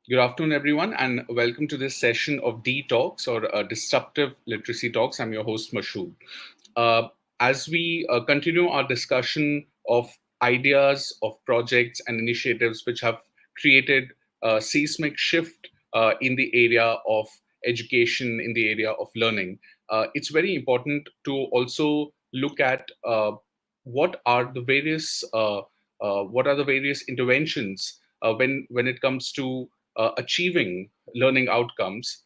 Good afternoon, everyone, and welcome to this session of dtalks or Disruptive Literacy Talks. I'm your host, Mashood. Uh, as we continue our discussion of ideas, of projects, and initiatives which have created a seismic shift in the area of education, in the area of learning, it's very important to also look at what are the various interventions when it comes to achieving learning outcomes.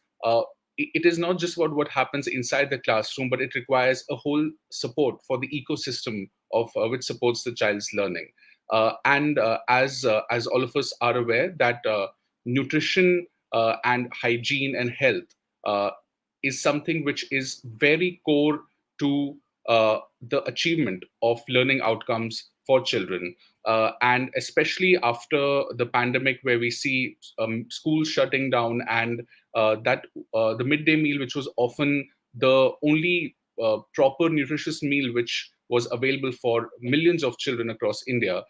It is not just about what happens inside the classroom, but it requires a whole support for the ecosystem of which supports the child's learning. As all of us are aware, that nutrition and hygiene and health uh, is something which is very core to the achievement of learning outcomes for children. And especially after the pandemic, where we see schools shutting down, and that the midday meal, which was often the only proper nutritious meal which was available for millions of children across India,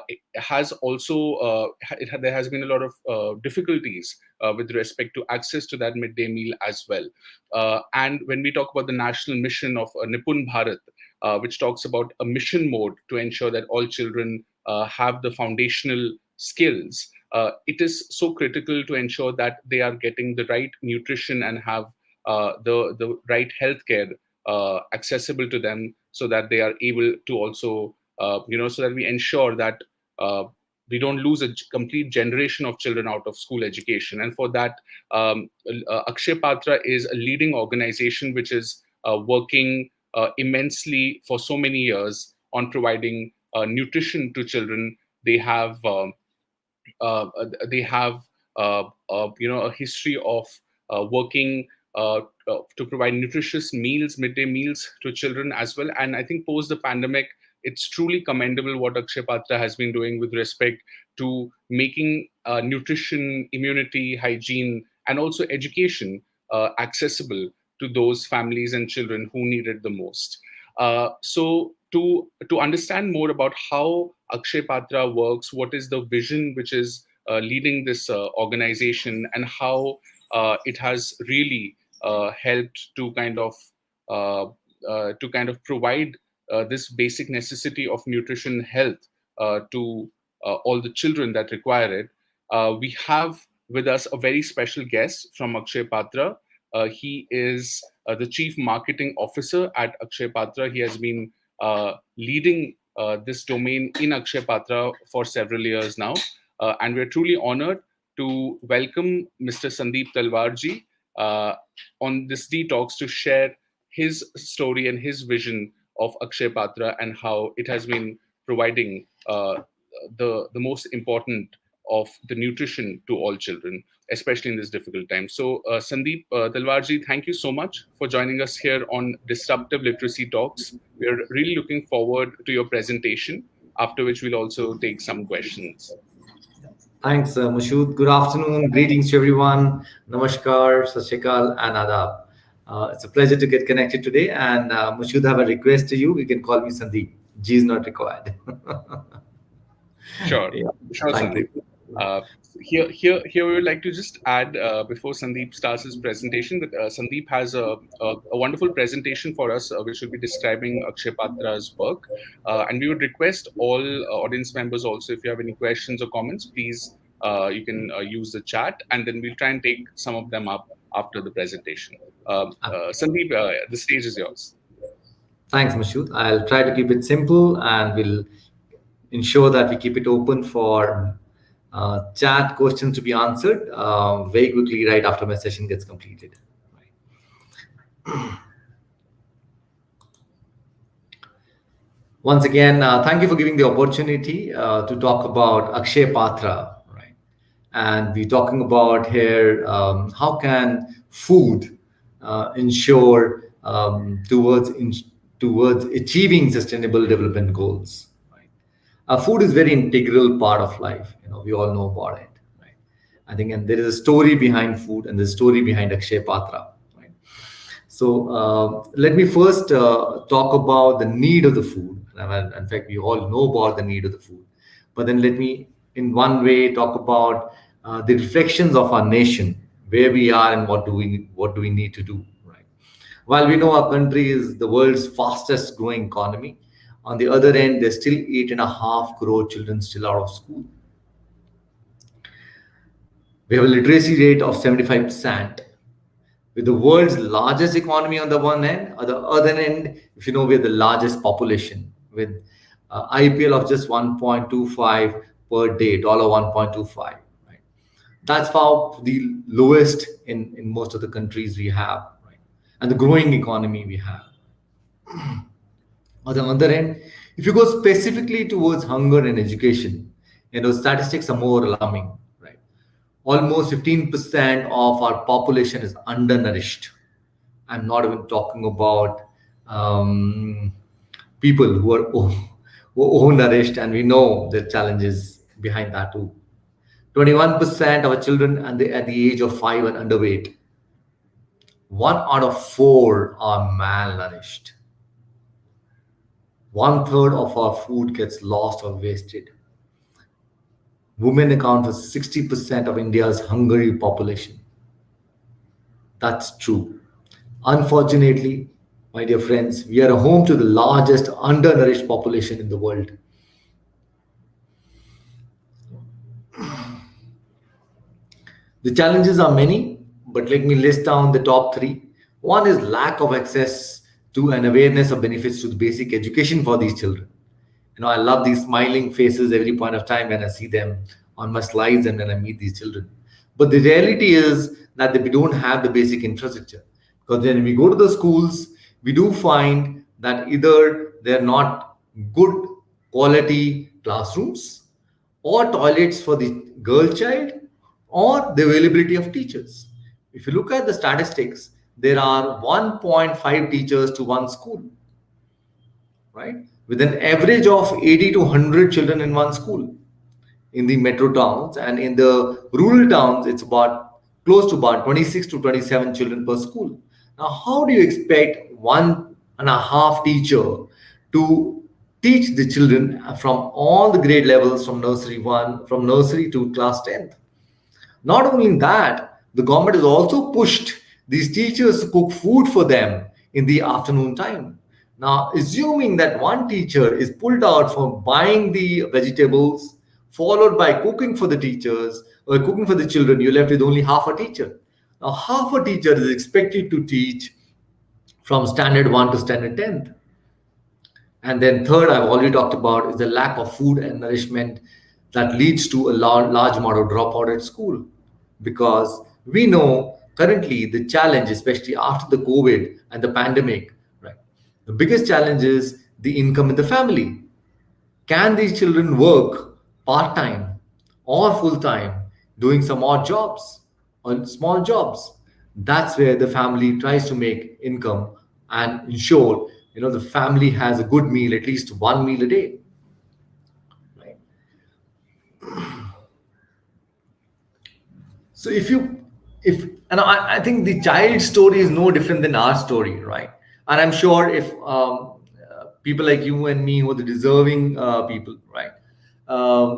it has also there has been a lot of difficulties with respect to access to that midday meal as well. And when we talk about the national mission of Nipun Bharat, which talks about a mission mode to ensure that all children have the foundational skills. It is so critical to ensure that they are getting the right nutrition and have the right healthcare accessible to them, so that they are able to also so that we ensure that we don't lose a complete generation of children out of school education. And for that, Akshaya Patra is a leading organization which is working immensely for so many years on providing nutrition to children. They have uh, they have a history of working to provide nutritious meals, midday meals to children as well. And I think post the pandemic, it's truly commendable what Akshay Patra has been doing with respect to making nutrition, immunity, hygiene, and also education accessible to those families and children who need it the most. So to understand more about how Akshay Patra works, what is the vision which is leading this organization, and how it has really helped uh, to kind of provide this basic necessity of nutrition, health to all the children that require it. We have with us a very special guest from Akshay Patra. He is the Chief Marketing Officer at Akshay Patra. He has been leading this domain in Akshay Patra for several years now. And we're truly honored to welcome Mr. Sundeep Talwar ji uh, on this detox to share his story and his vision of Akshay Patra and how it has been providing the most important of the nutrition to all children, especially in this difficult time. So, Sundeep Talwarji, thank you so much for joining us here on Disruptive Literacy Talks. We're really looking forward to your presentation, after which we'll also take some questions. Thanks, Mashood. Good afternoon. Greetings to everyone. Namaskar, Sat Shri Akal, and Adab. It's a pleasure to get connected today. And Mashood, I have a request to you. You can call me Sandeep. G is not required. Sure, Yeah. sure, Thank Sandeep. you. Here, we would like to just add before Sandeep starts his presentation that Sandeep has a wonderful presentation for us, which will be describing Akshay Patra's work. And we would request all audience members also, if you have any questions or comments, please you can use the chat, and then we'll try and take some of them up after the presentation. Sandeep, the stage is yours. Thanks, Mashood. I'll try to keep it simple and we'll ensure that we keep it open for chat questions to be answered very quickly right after my session gets completed. Once again, thank you for giving the opportunity to talk about Akshay Patra, right? And we're talking about here how can food ensure towards achieving sustainable development goals. Right? Food is very integral part of life. We all know about it, right? I think, and there is a story behind food, and there's a story behind Akshay Patra. Right? So let me first talk about the need of the food. In fact, we all know about the need of the food. But then let me, in one way, talk about the reflections of our nation, where we are and what do we need to do. Right. While we know our country is the world's fastest growing economy, on the other end, there's still 8.5 crore children still out of school. We have a literacy rate of 75%. With the world's largest economy on the one end, on the other end, if you know, we're the largest population with IPL of just 1.25 per day, dollar 1.25. Right? That's how the lowest in most of the countries we have, right? And the growing economy we have. On the other end, if you go specifically towards hunger and education, statistics are more alarming, right? Almost 15% of our population is undernourished. I'm not even talking about um, people who are nourished, and we know the challenges behind that too. 21% of our children at the age of 5 are underweight. 1 out of 4 are malnourished. One third of our food gets lost or wasted. Women account for 60% of India's hungry population. That's true. Unfortunately, my dear friends, we are a home to the largest undernourished population in the world. The challenges are many, but let me list down the top three. One is lack of access to and awareness of benefits to the basic education for these children. I love these smiling faces every point of time when I see them on my slides and when I meet these children. But the reality is that we don't have the basic infrastructure. Because when we go to the schools, we do find that either they're not good quality classrooms or toilets for the girl child or the availability of teachers. If you look at the statistics, there are 1.5 teachers to one school, right? With an average of 80 to 100 children in one school in the metro towns, and in the rural towns, it's about close to about 26 to 27 children per school. Now, how do you expect 1.5 teacher to teach the children from all the grade levels from nursery to class 10th? Not only that, the government has also pushed these teachers to cook food for them in the afternoon time. Now, assuming that one teacher is pulled out for buying the vegetables, followed by cooking for the teachers or cooking for the children, you're left with only half a teacher. Now, half a teacher is expected to teach from standard 1 to standard 10th. And then third, I've already talked about is the lack of food and nourishment that leads to a large amount of dropout at school. Because we know currently the challenge, especially after the COVID and the pandemic, right? The biggest challenge is the income in the family. Can these children work part time or full time, doing some odd jobs or small jobs? That's where the family tries to make income and ensure the family has a good meal, at least one meal a day. Right. So if and I think the child story is no different than our story, right? And I'm sure if people like you and me, who are the deserving people, right,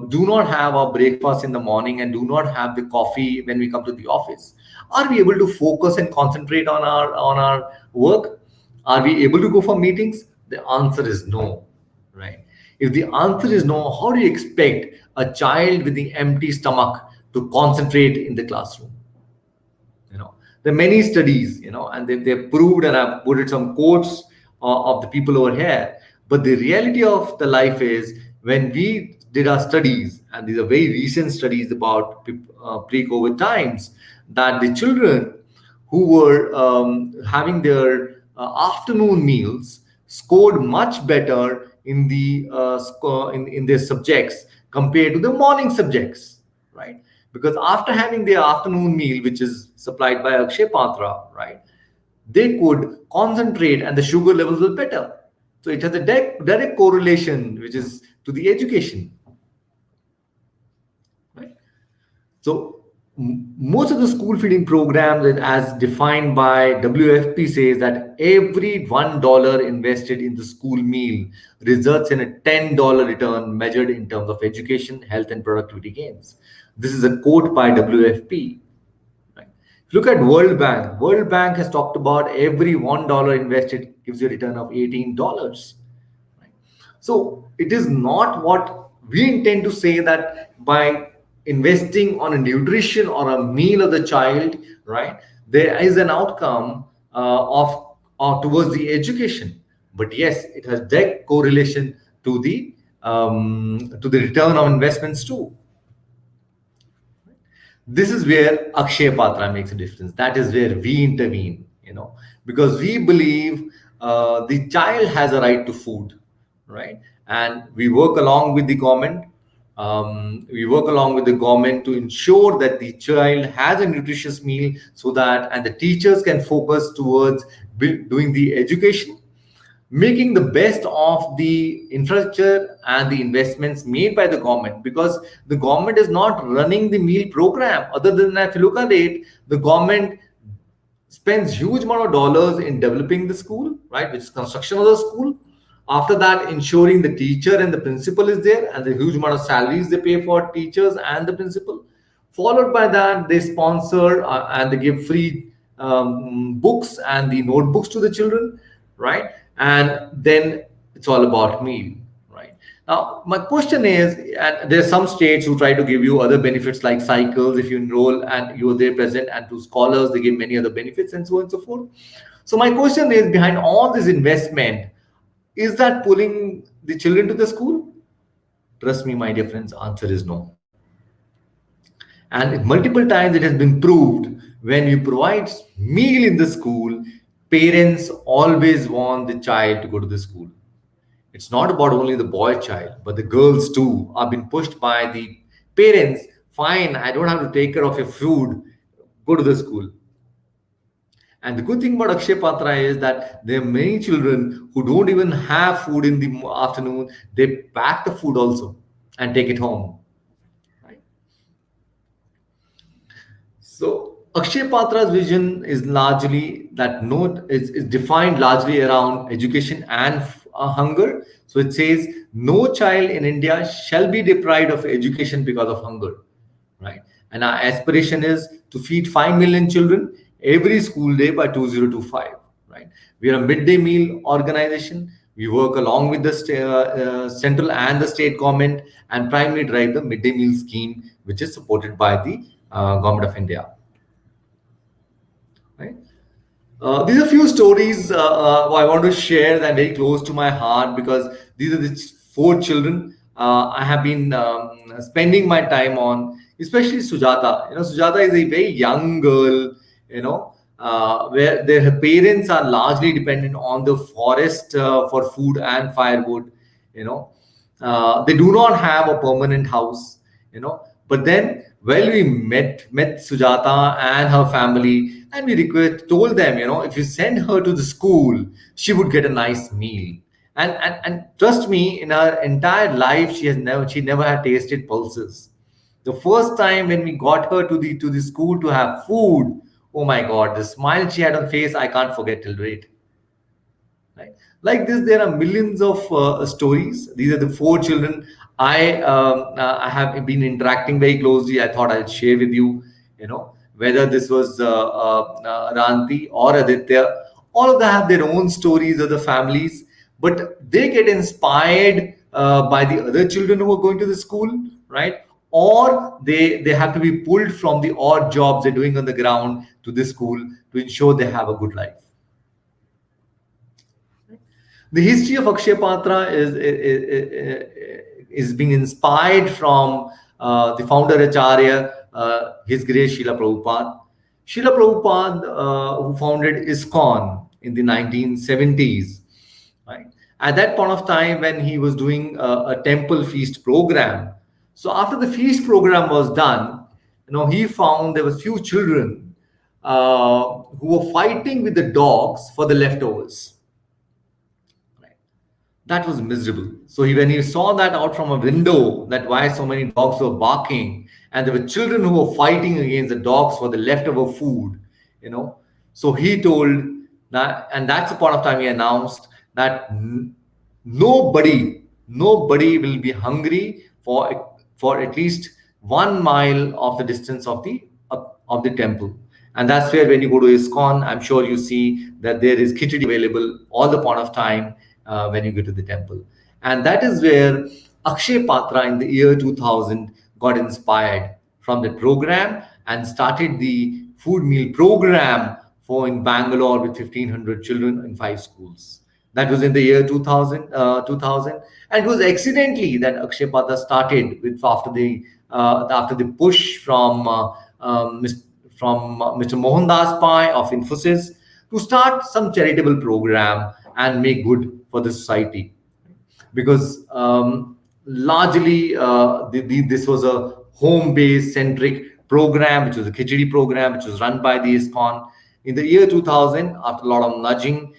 do not have our breakfast in the morning and do not have the coffee when we come to the office, are we able to focus and concentrate on our work? Are we able to go for meetings? The answer is no, right? If the answer is no, how do you expect a child with the empty stomach to concentrate in the classroom? There are many studies, and they've proved, and I've put some quotes of the people over here. But the reality of the life is, when we did our studies, and these are very recent studies about pre-COVID times, that the children who were having their afternoon meals scored much better in in their subjects compared to the morning subjects, right? Because after having their afternoon meal, which is supplied by Akshaya Patra, right, they could concentrate and the sugar levels were better. So it has a direct correlation, which is to the education, right? So most of the school feeding programs, as defined by WFP, says that every $1 invested in the school meal results in a $10 return measured in terms of education, health, and productivity gains. This is a quote by WFP. Right? If you look at World Bank has talked about every $1 invested gives you a return of $18. Right? So it is not what we intend to say that by investing on a nutrition or a meal of the child, right, there is an outcome of towards the education. But yes, it has direct correlation to the return of investments too. This is where Akshaya Patra makes a difference. That is where we intervene, because we believe the child has a right to food, right? And we work along with the government. We work along with the government to ensure that the child has a nutritious meal, so that and the teachers can focus towards doing the education, making the best of the infrastructure and the investments made by the government, because the government is not running the meal program. Other than that, if you look at it, the government spends huge amount of dollars in developing the school, right, which is construction of the school. After that, ensuring the teacher and the principal is there, and the huge amount of salaries they pay for teachers and the principal. Followed by that, they sponsor and they give free books and the notebooks to the children, right? And then it's all about meal, right? Now, my question is, and there are some states who try to give you other benefits like cycles if you enroll and you are there present, and to scholars they give many other benefits and so on and so forth. So my question is, behind all this investment, is that pulling the children to the school? Trust me, my dear friends, answer is no. And multiple times it has been proved, when you provide meal in the school, parents always want the child to go to the school. It's not about only the boy child, but the girls too are being pushed by the parents. Fine, I don't have to take care of your food. Go to the school. And the good thing about Akshay Patra is that there are many children who don't even have food in the afternoon. They pack the food also and take it home. Right? So Akshay Patra's vision is largely that note is defined largely around education and hunger. So it says no child in India shall be deprived of education because of hunger, right? And our aspiration is to feed 5 million children every school day by 2025, right? We are a midday meal organization. We work along with the central and the state government, and primarily drive the midday meal scheme, which is supported by the government of India. Right? These are few stories I want to share that are very close to my heart, because these are the four children I have been spending my time on, especially Sujata. Sujata is a very young girl, where their parents are largely dependent on the forest for food and firewood. They do not have a permanent house. But then, well, we met Sujata and her family, and we told them, if you send her to the school, she would get a nice meal. And trust me, in her entire life, she never had tasted pulses. The first time when we got her to the school to have food, oh my God, the smile she had on face, I can't forget till date. Right? Like this, there are millions of stories. These are the four children I have been interacting very closely. I thought I'll share with you. Whether this was Ranti or Aditya, all of them have their own stories of the families, but they get inspired by the other children who are going to the school, right? Or they have to be pulled from the odd jobs they're doing on the ground to the school to ensure they have a good life. The history of Akshay Patra is being inspired from the founder Acharya, His Grace Srila Prabhupada. Srila Prabhupada, who founded ISKCON in the 1970s, right? At that point of time, when he was doing a temple feast program, so after the feast program was done, he found there were few children who were fighting with the dogs for the leftovers. That was miserable. So when he saw that out from a window, that why so many dogs were barking, and there were children who were fighting against the dogs for the leftover food, you know. So he told that, and that's the point of time he announced that nobody will be hungry for at least 1 mile of the distance of the temple. And that's where, when you go to ISKCON, I'm sure you see that there is khichdi available all the point of time when you go to the temple. And that is where Akshay Patra in the year 2000 got inspired from the program and started the food meal program for in Bangalore with 1,500 children in 5 schools. That was in the year 2000. And it was accidentally that Akshay Patra started with after the push from Mr. Mohandas Pai of Infosys to start some charitable program and make good for the society, because largely this was a home-based centric program, which was a khichdi program, which was run by the ISKCON. In the year 2000, after a lot of nudging,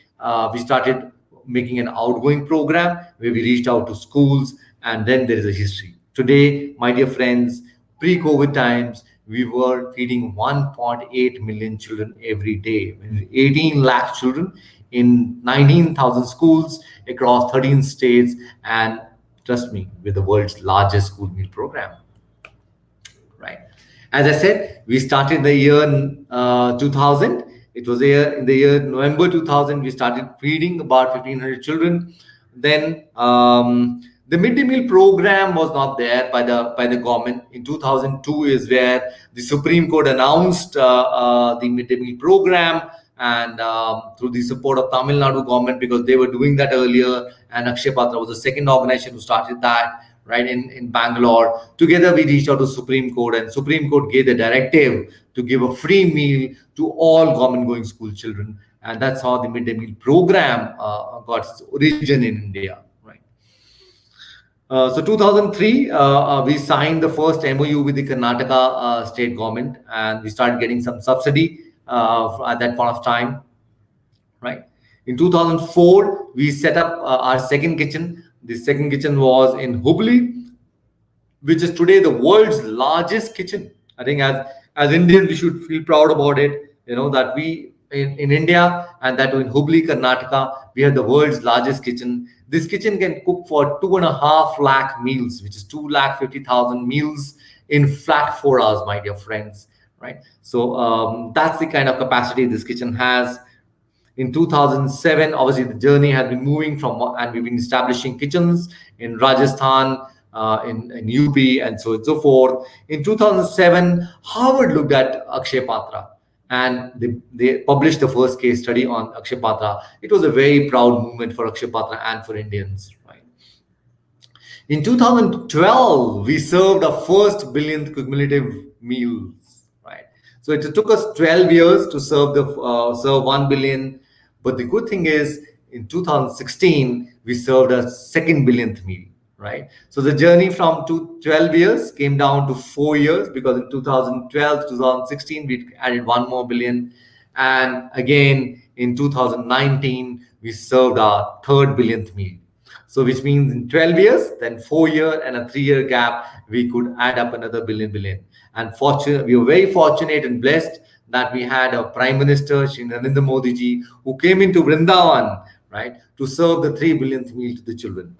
we started making an outgoing program where we reached out to schools, and then there is a history. Today, my dear friends, pre-COVID times, we were feeding 1.8 million children every day, 18 lakh children in 19,000 schools across 13 states, and trust me, we're the world's largest school meal program. Right. As I said, we started the year 2000. It was in the year November 2000. We started feeding about 1,500 children. Then the midday meal program was not there by the government. In 2002 is where the Supreme Court announced the midday meal program, and through the support of Tamil Nadu government, because they were doing that earlier, and Akshay Patra was the second organization who started that, right, in Bangalore. Together we reached out to Supreme Court, and Supreme Court gave the directive to give a free meal to all government going school children, and that's how the midday meal program got its origin in India, right. So 2003, we signed the first MOU with the Karnataka state government, and we started getting some subsidy at that point of time, right. In 2004, we set up our second kitchen. The second kitchen was in Hubli, which is today the world's largest kitchen. I think as Indians, we should feel proud about it, that we in India, and that in Hubli, Karnataka, we have the world's largest kitchen. This kitchen can cook for 2.5 lakh meals, which is 2,50,000 meals in flat 4 hours, my dear friends, right? So that's the kind of capacity this kitchen has. In 2007, obviously the journey has been moving and we've been establishing kitchens in Rajasthan, in UP, and so on and so forth. In 2007, Harvard looked at Akshay Patra, and they published the first case study on Akshay Patra. It was a very proud moment for Akshay Patra and for Indians, right? In 2012, we served our first billionth cumulative meals, right? So it took us 12 years to serve 1 billion. But the good thing is, in 2016, we served our second billionth meal, right? So the journey from 12 years came down to 4 years, because in 2012, 2016, we added 1 more billion. And again, in 2019, we served our third billionth meal. So which means in 12 years, then 4 year and a 3-year gap, we could add up another billion. And we were very fortunate and blessed that we had a Prime Minister, Shri Narendra Modi ji, who came into Vrindavan, right, to serve the 3 billionth meal to the children.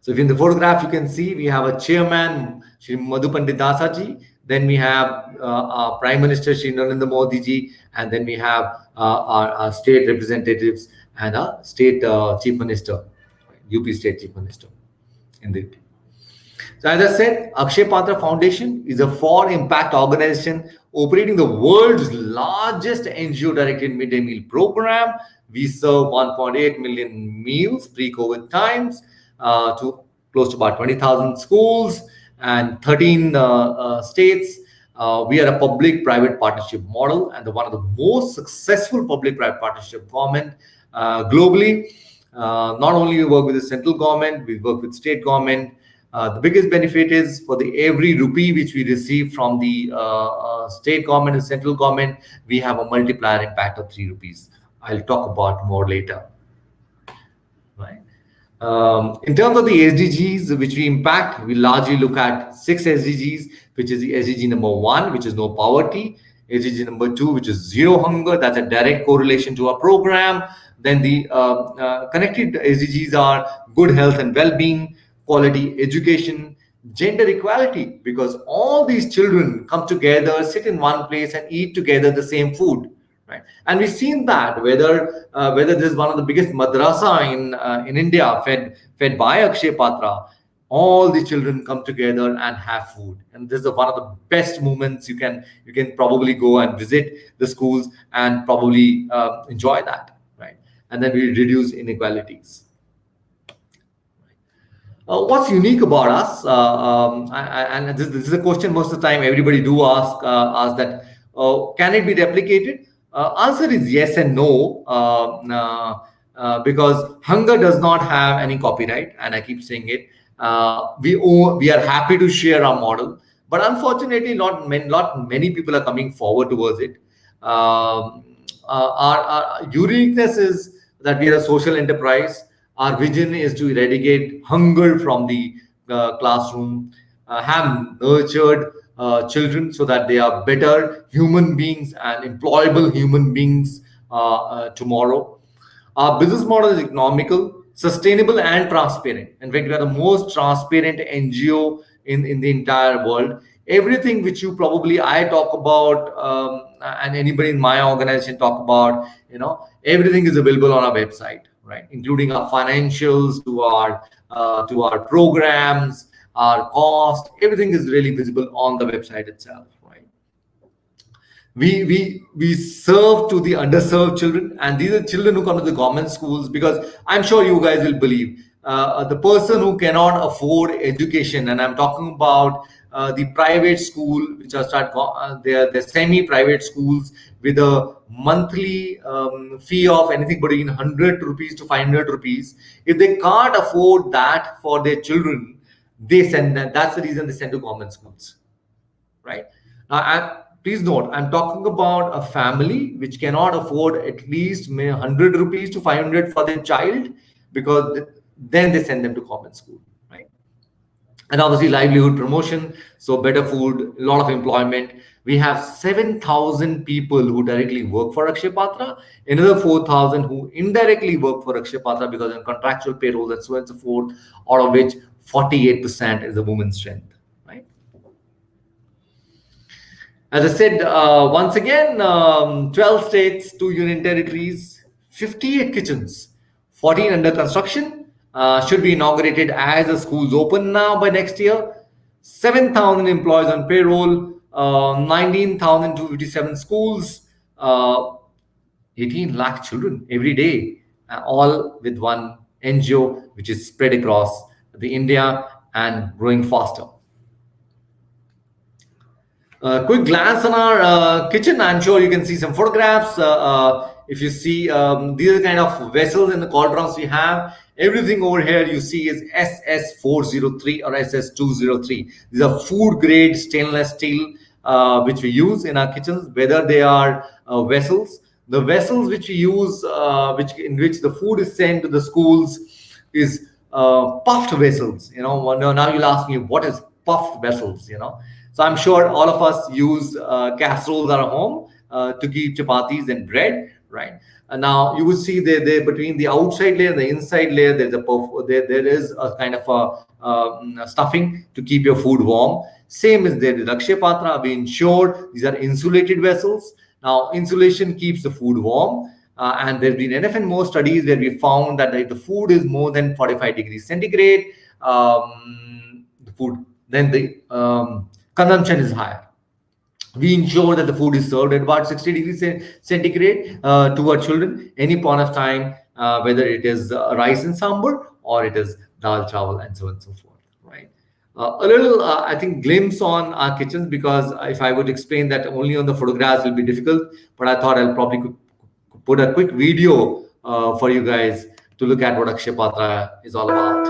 So if in the photograph you can see, we have a chairman, Shri Madhu Pandit Dasa ji, then we have our Prime Minister, Shri Narendra Modi ji, and then we have our state representatives and our state chief minister, UP state chief minister in the. So as I said, Akshaya Patra Foundation is a for impact organization operating the world's largest NGO-directed midday meal program. We serve 1.8 million meals pre-COVID times to close to about 20,000 schools and 13 states. We are a public-private partnership model, and one of the most successful public-private partnership government globally. Not only we work with the central government, we work with state government. The biggest benefit is for every rupee which we receive from the state government and central government, we have a multiplier impact of 3 rupees. I'll talk about more later. Right. In terms of the SDGs which we impact, we largely look at six SDGs, which is the SDG number one, which is no poverty, SDG number two, which is zero hunger. That's a direct correlation to our program. Then the connected SDGs are good health and well-being, quality education, gender equality, because all these children come together, sit in one place, and eat together the same food. Right. And we've seen that whether this is one of the biggest madrasa in India, fed by Akshaya Patra, all the children come together and have food. And this is one of the best moments. You can probably go and visit the schools and probably enjoy that. Right. And then we reduce inequalities. What's unique about us? And this is a question most of the time everybody do ask that, can it be replicated? Answer is yes and no, because hunger does not have any copyright, and I keep saying it. We are happy to share our model, but unfortunately, not many people are coming forward towards it. Our uniqueness is that we are a social enterprise. Our vision is to eradicate hunger from the classroom, have nurtured children so that they are better human beings and employable human beings tomorrow. Our business model is economical, sustainable, and transparent. In fact, we are the most transparent NGO in the entire world. Everything which you probably I talk about, and anybody in my organization talk about, everything is available on our website, right? Including our financials to our programs, our cost. Everything is really visible on the website itself, right? We serve to the underserved children, and these are children who come to the government schools, because I'm sure you guys will believe the person who cannot afford education, and I'm talking about the private school, which are they're semi-private schools with a monthly fee of anything between 100 rupees to 500 rupees. If they can't afford that for their children, they send them. That's the reason they send to government schools, right? Now, please note, I'm talking about a family which cannot afford at least 100 rupees to 500 for their child, because then they send them to common school, right? And obviously livelihood promotion, so better food, a lot of employment. We have 7,000 people who directly work for Akshaya Patra, another 4,000 who indirectly work for Akshaya Patra because of contractual payrolls and so on and so forth, out of which 48% is a woman's strength, right? As I said, once again, 12 states, 2 union territories, 58 kitchens, 14 under construction, should be inaugurated as the schools open now by next year. 7,000 employees on payroll, 19,257 schools, 18 lakh children every day, all with one NGO, which is spread across the India and growing faster. Quick glance on our kitchen. I'm sure you can see some photographs. If you see, these are the kind of vessels and the cauldrons we have. Everything over here you see is SS403 or SS203. These are food grade stainless steel, which we use in our kitchens, whether they are vessels. The vessels which we use, in which the food is sent to the schools, is puffed vessels. Now you'll ask me, what is puffed vessels? So I'm sure all of us use casseroles at home to keep chapatis and bread, right? And now you will see there between the outside layer and the inside layer, there is a kind of a stuffing to keep your food warm. Same is there with Akshaya Patra. We ensure these are insulated vessels. Now insulation keeps the food warm. And there's been enough and more studies where we found that if the food is more than 45 degrees centigrade, then the consumption is higher. We ensure that the food is served at about 60 degrees centigrade to our children any point of time, whether it is rice and sambar or it is dal chawal and so on and so forth, right? A little, I think, glimpse on our kitchens, because if I would explain that only on the photographs will be difficult, but I thought I'll probably put a quick video for you guys to look at what Akshaya Patra is all about.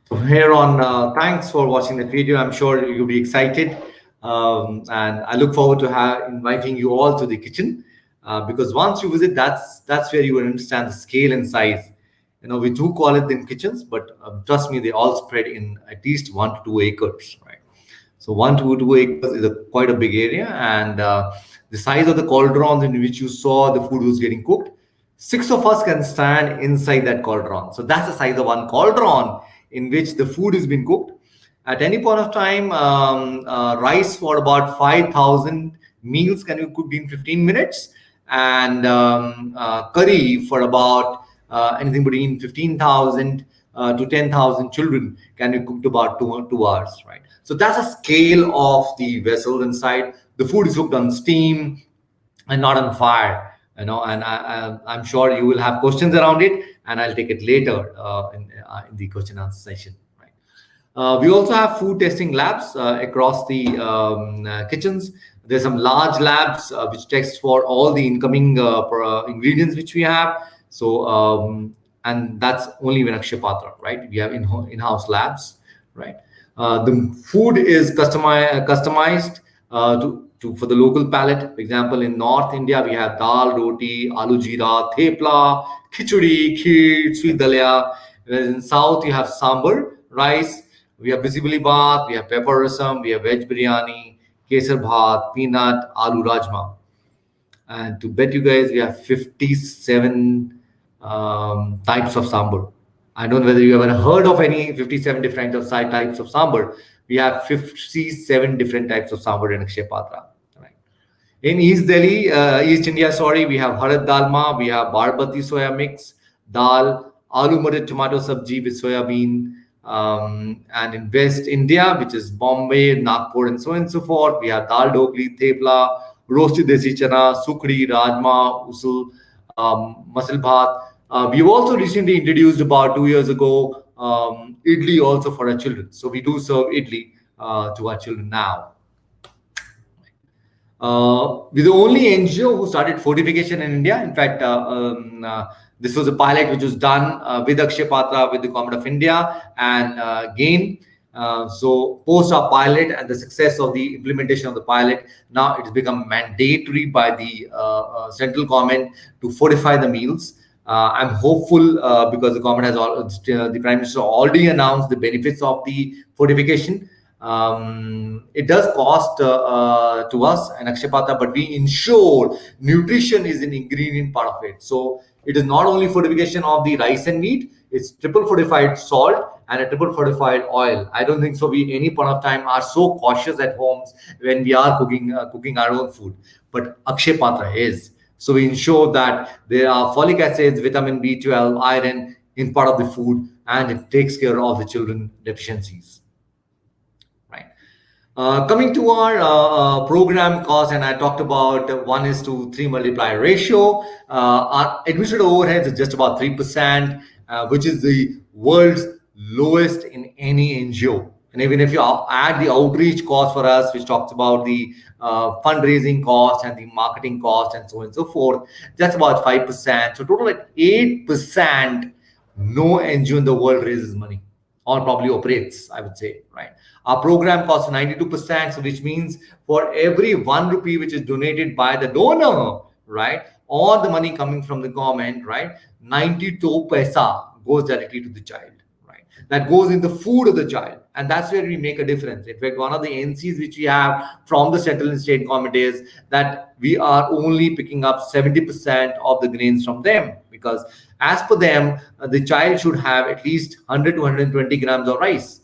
So here on, thanks for watching the video. I'm sure you'll be excited, and I look forward to inviting you all to the kitchen, because once you visit, that's where you will understand the scale and size. We do call it in kitchens, but trust me, they all spread in at least 1 to 2 acres, right? So 1 to 2 acres is quite a big area, and the size of the cauldrons in which you saw the food was getting cooked, 6 of us can stand inside that cauldron. So that's the size of one cauldron in which the food is being cooked. At any point of time, rice for about 5,000 meals can be cooked in 15 minutes, and curry for about anything between 15,000 to 10,000 children can be cooked about 2 hours, right? So that's a scale of the vessel inside. The food is cooked on steam and not on fire, and I'm sure you will have questions around it, and I'll take it later in the question and answer session, right? We also have food testing labs across the kitchens. There's some large labs which test for all the incoming ingredients which we have. So, and that's only when Akshaya Patra, right? We have in-house labs, right? The food is customized for the local palate. For example, in North India, we have dal, roti, aloo jeera, thepla, khichdi, kheer, sweet dalia. Whereas in South, you have sambar, rice, we have bisibali bhat, we have pepper rasam, we have veg biryani, kesar bhat, peanut, aloo rajma. And to bet you guys, we have 57 types of sambar. I don't know whether you ever heard of any 57 different types of sambar. We have 57 different types of sambar in Akshaya Patra. Right? In East Delhi, East India, sorry, we have harad dalma, we have barbati soya mix, dal, aloo matar tomato sabji with soya bean. And in West India, which is Bombay, Nagpur, and so on and so forth, we have dal dhokli, thepla, roasted desi chana, sukri, rajma, usul, masal bhat. We've also recently introduced about 2 years ago idli also for our children. So we do serve idli to our children now. We're the only NGO who started fortification in India. In fact, this was a pilot which was done with Akshaya Patra, with the Government of India, and GAIN. So post our pilot and the success of the implementation of the pilot, now it's become mandatory by the central government to fortify the meals. I'm hopeful because the government has the Prime Minister already announced the benefits of the fortification. It does cost to us an Akshaya Patra, but we ensure nutrition is an ingredient part of it. So it is not only fortification of the rice and meat, it's triple fortified salt and a triple fortified oil. I don't think so. We any point of time are so cautious at homes when we are cooking our own food, but Akshaya Patra is. So we ensure that there are folic acids, vitamin B12, iron in part of the food, and it takes care of the children deficiencies. Right. Coming to our program cost, and I talked about 1:3 multiplier ratio. Our administrative overheads is just about 3%, which is the world's lowest in any NGO. And even if you add the outreach cost for us, which talks about the fundraising cost and the marketing cost and so on and so forth, that's about 5%. So total at 8%, no NGO in the world raises money or probably operates, I would say, right? Our program costs 92%, so which means for every 1 rupee which is donated by the donor, right, or the money coming from the government, right, 92 paisa goes directly to the child, right? That goes in the food of the child, and that's where we make a difference. In fact, one of the NCs which we have from the central and state government is that we are only picking up 70% of the grains from them, because as per them, the child should have at least 100 to 120 grams of rice.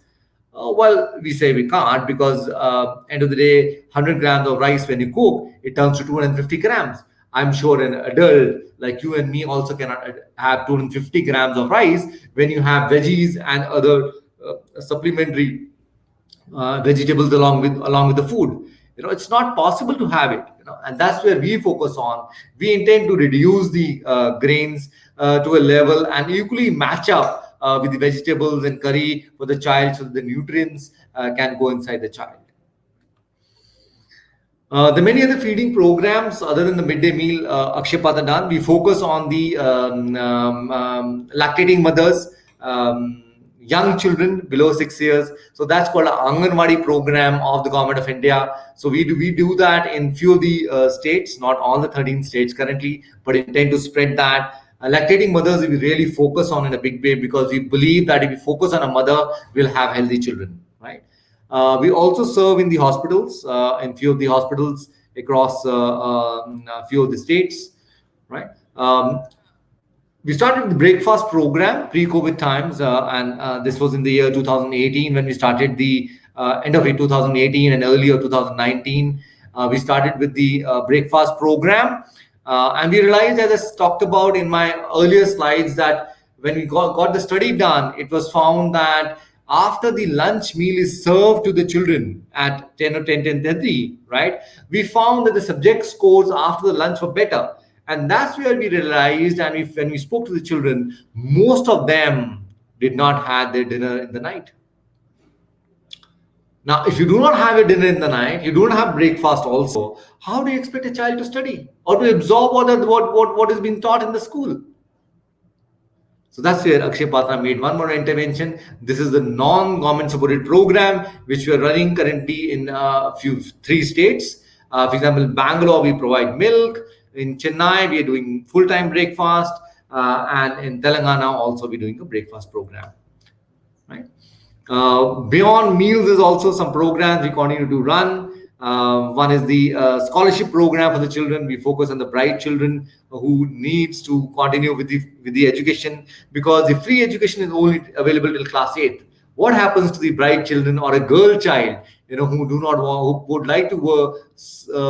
Well, we say we can't, because end of the day, 100 grams of rice when you cook, it turns to 250 grams. I'm sure an adult like you and me also cannot have 250 grams of rice when you have veggies and other supplementary vegetables along with the food. It's not possible to have it. And that's where we focus on. We intend to reduce the grains to a level and equally match up with the vegetables and curry for the child, so that the nutrients can go inside the child. The many other feeding programs other than the midday meal Akshaya Patra done, we focus on the lactating mothers, young children below 6 years. So that's called an Anganwadi program of the government of India. So we do that in few of the states, not all the 13 states currently, but intend to spread that. Lactating mothers we really focus on in a big way, because we believe that if we focus on a mother, we'll have healthy children, right? We also serve in the hospitals, in few of the hospitals across a few of the states, right? We started the breakfast program pre-COVID times, and this was in the year 2018 when we started the end of 2018 and early of 2019. We started with the breakfast program, and we realized, as I talked about in my earlier slides, that when we got the study done, it was found that after the lunch meal is served to the children at 10 or 10:30, right, we found that the subject scores after the lunch were better. And that's where we realized, and when we spoke to the children, most of them did not have their dinner in the night. Now, if you do not have a dinner in the night, you don't have breakfast also, how do you expect a child to study or to absorb what is being taught in the school? So that's where Akshaya Patra made one more intervention. This is the non-government supported program which we are running currently in three states. For example, in Bangalore, we provide milk. In Chennai, we are doing full-time breakfast. And in Telangana, also we're doing a breakfast program. Right? Beyond meals is also some programs we continue to run. One is the scholarship program for the children. We focus on the bright children who needs to continue with the education, because the free education is only available till class 8th. What happens to the bright children or a girl child, who would like to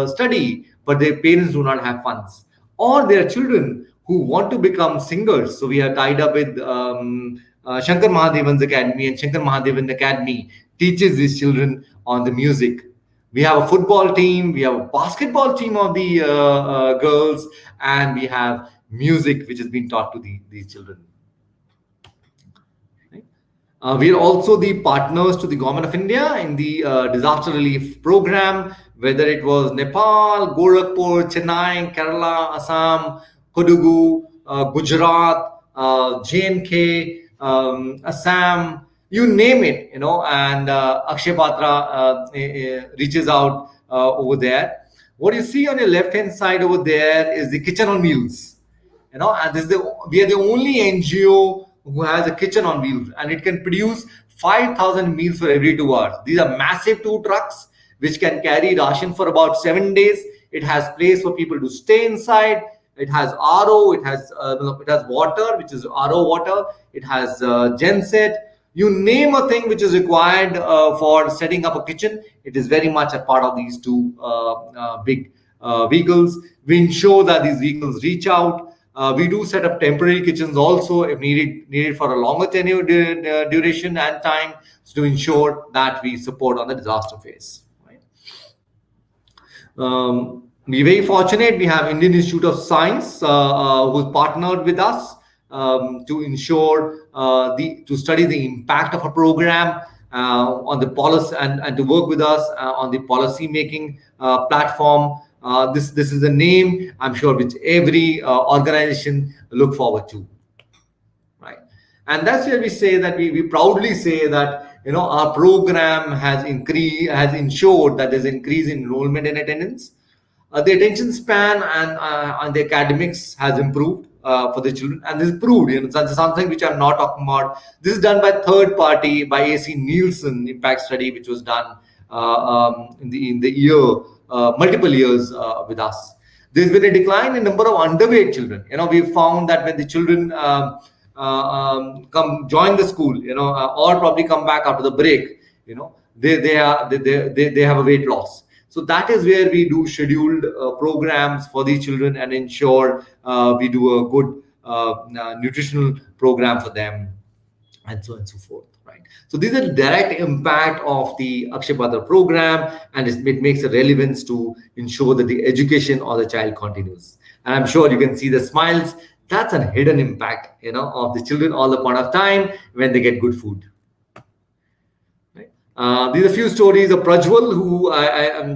study, but their parents do not have funds, or there are children who want to become singers? So we are tied up with Shankar Mahadevan's Academy, and Shankar Mahadevan Academy teaches these children on the music. We have a football team, we have a basketball team of the girls, and we have music which is being taught to these children. We are also the partners to the Government of India in the disaster relief program, whether it was Nepal, Gorakhpur, Chennai, Kerala, Assam, Kodagu, Gujarat, J&K, Assam, you name it, and Akshay Patra reaches out over there. What you see on your left hand side over there is the kitchen on wheels, and we are the only NGO who has a kitchen on wheels, and it can produce 5,000 meals for every 2 hours. These are massive two trucks which can carry ration for about 7 days. It has place for people to stay inside. It has RO. It has water, which is RO water. It has genset. You name a thing which is required for setting up a kitchen, it is very much a part of these two big vehicles. We ensure that these vehicles reach out. We do set up temporary kitchens also if needed for a longer tenure duration and time, to ensure that we support on the disaster phase. Right? We're very fortunate. We have Indian Institute of Science who's partnered with us to ensure to study the impact of a program on the policy, and to work with us on the policy making platform. This is a name I'm sure which every organization look forward to, right? And that's where we say that we proudly say that our program has ensured that there's increase in enrollment and attendance. The attention span and the academics has improved for the children, and this is proved. That's something which I'm not talking about. This is done by third party, by AC Nielsen impact study, which was done in the year multiple years with us. There's been a decline in number of underweight children. We found that when the children come join the school, or probably come back after the break, they have a weight loss. So that is where we do scheduled programs for these children and ensure we do a good nutritional program for them, and so on and so forth. Right. So these are the direct impact of the Akshaya Patra program, and it makes a relevance to ensure that the education of the child continues. And I'm sure you can see the smiles. That's a hidden impact, of the children all the point of time when they get good food. These are a few stories of Prajwal, who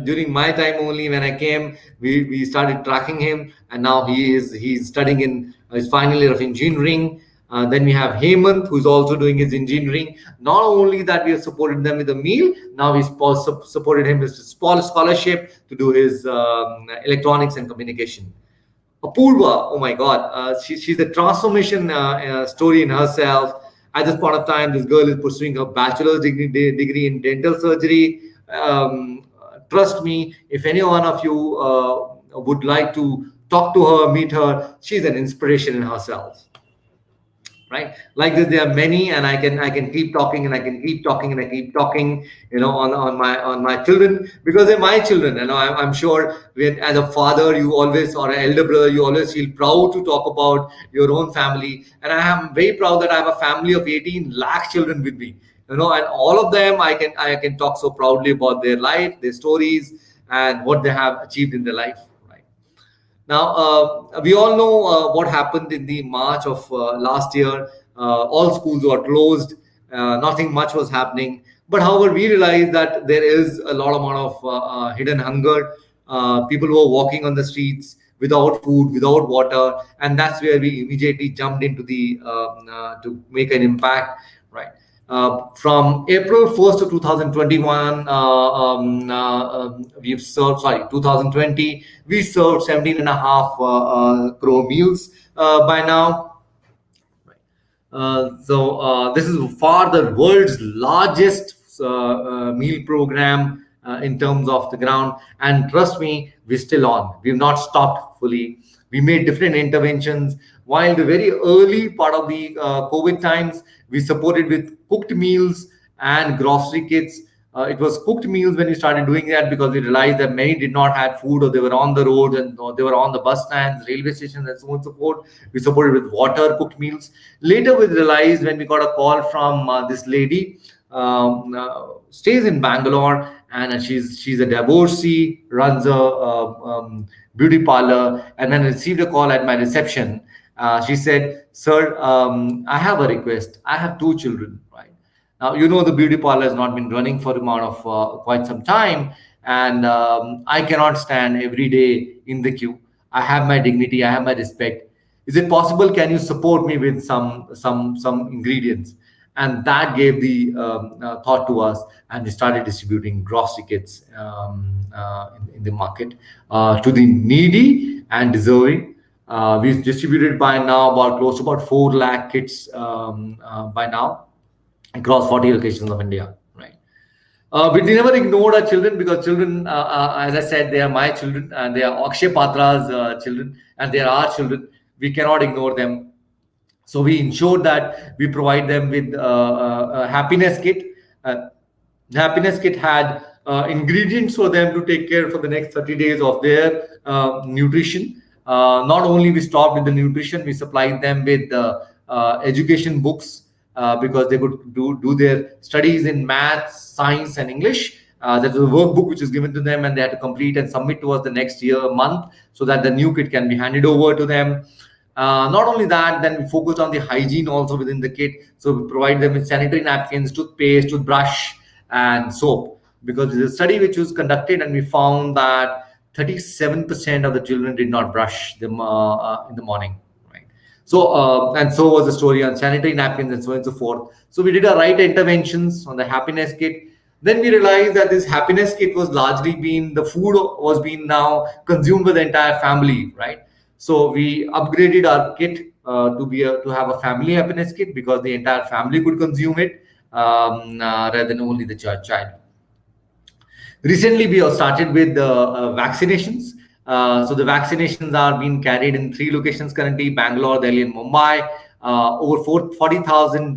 during my time only when I came, we started tracking him, and now he's studying in his final year of engineering. Then we have Hemant, who's also doing his engineering. Not only that we have supported them with a meal, now we supported him with a small scholarship to do his electronics and communication. Apurva, oh my God, she's a transformation story in herself. At this point of time, this girl is pursuing her bachelor's degree in dental surgery. Trust me, if any one of you would like to talk to her, meet her, she's an inspiration in herself. Right, like this, there are many, and I can keep talking, and I can keep talking, and I keep talking, on my children, because they're my children. I'm sure when as a father, you always, or an elder brother, you always feel proud to talk about your own family, and I am very proud that I have a family of 18 lakh children with me, and all of them I can talk so proudly about their life, their stories, and what they have achieved in their life. Now, we all know what happened in the March of last year. All schools were closed. Nothing much was happening. But however, we realized that there is a lot amount of hidden hunger. People were walking on the streets without food, without water, and that's where we immediately jumped into to make an impact. Right. From April 1st to 2021, we've served, 2020, we served 17 and a half crore meals by now. This is far the world's largest meal program in terms of the ground. And trust me, we're still on. We've not stopped fully. We made different interventions. While the very early part of the COVID times, we supported with cooked meals and grocery kits. It was cooked meals when we started doing that, because we realized that many did not have food, or they were on the road, or they were on the bus stands, railway stations, and so on and so forth. We supported with water, cooked meals. Later, we realized when we got a call from this lady, stays in Bangalore, and she's a divorcee, runs a beauty parlor. And when I received a call at my reception, she said, "Sir, I have a request. I have two children, right? Now, the beauty parlor has not been running for amount of quite some time, and I cannot stand every day in the queue. I have my dignity. I have my respect. Is it possible? Can you support me with some ingredients?" and that gave the thought to us, and we started distributing grocery kits in the market to the needy and deserving. We've distributed by now about close to about 4 lakh kits by now across 40 locations of India. Right. We never ignored our children, because children, as I said, they are my children and they are Akshaya Patra's children, and they are our children. We cannot ignore them. So we ensured that we provide them with a happiness kit. Uh, happiness kit had ingredients for them to take care for the next 30 days of their nutrition. Not only we stopped with the nutrition, we supplied them with education books, because they could do their studies in maths, science, and English. That was a workbook which is given to them, and they had to complete and submit to us the next month, so that the new kit can be handed over to them. Not only that, then we focused on the hygiene also within the kit. So we provide them with sanitary napkins, toothpaste, toothbrush, and soap. Because there's a study which was conducted, and we found that 37% of the children did not brush them in the morning. Right. So and so was the story on sanitary napkins and so on and so forth. So we did our right interventions on the happiness kit. Then we realized that this happiness kit was largely the food was being now consumed by the entire family, right? So we upgraded our kit to have a family happiness kit, because the entire family could consume it rather than only the child. Recently, we have started with vaccinations. So the vaccinations are being carried in 3 locations currently: Bangalore, Delhi, and Mumbai. Over 40,000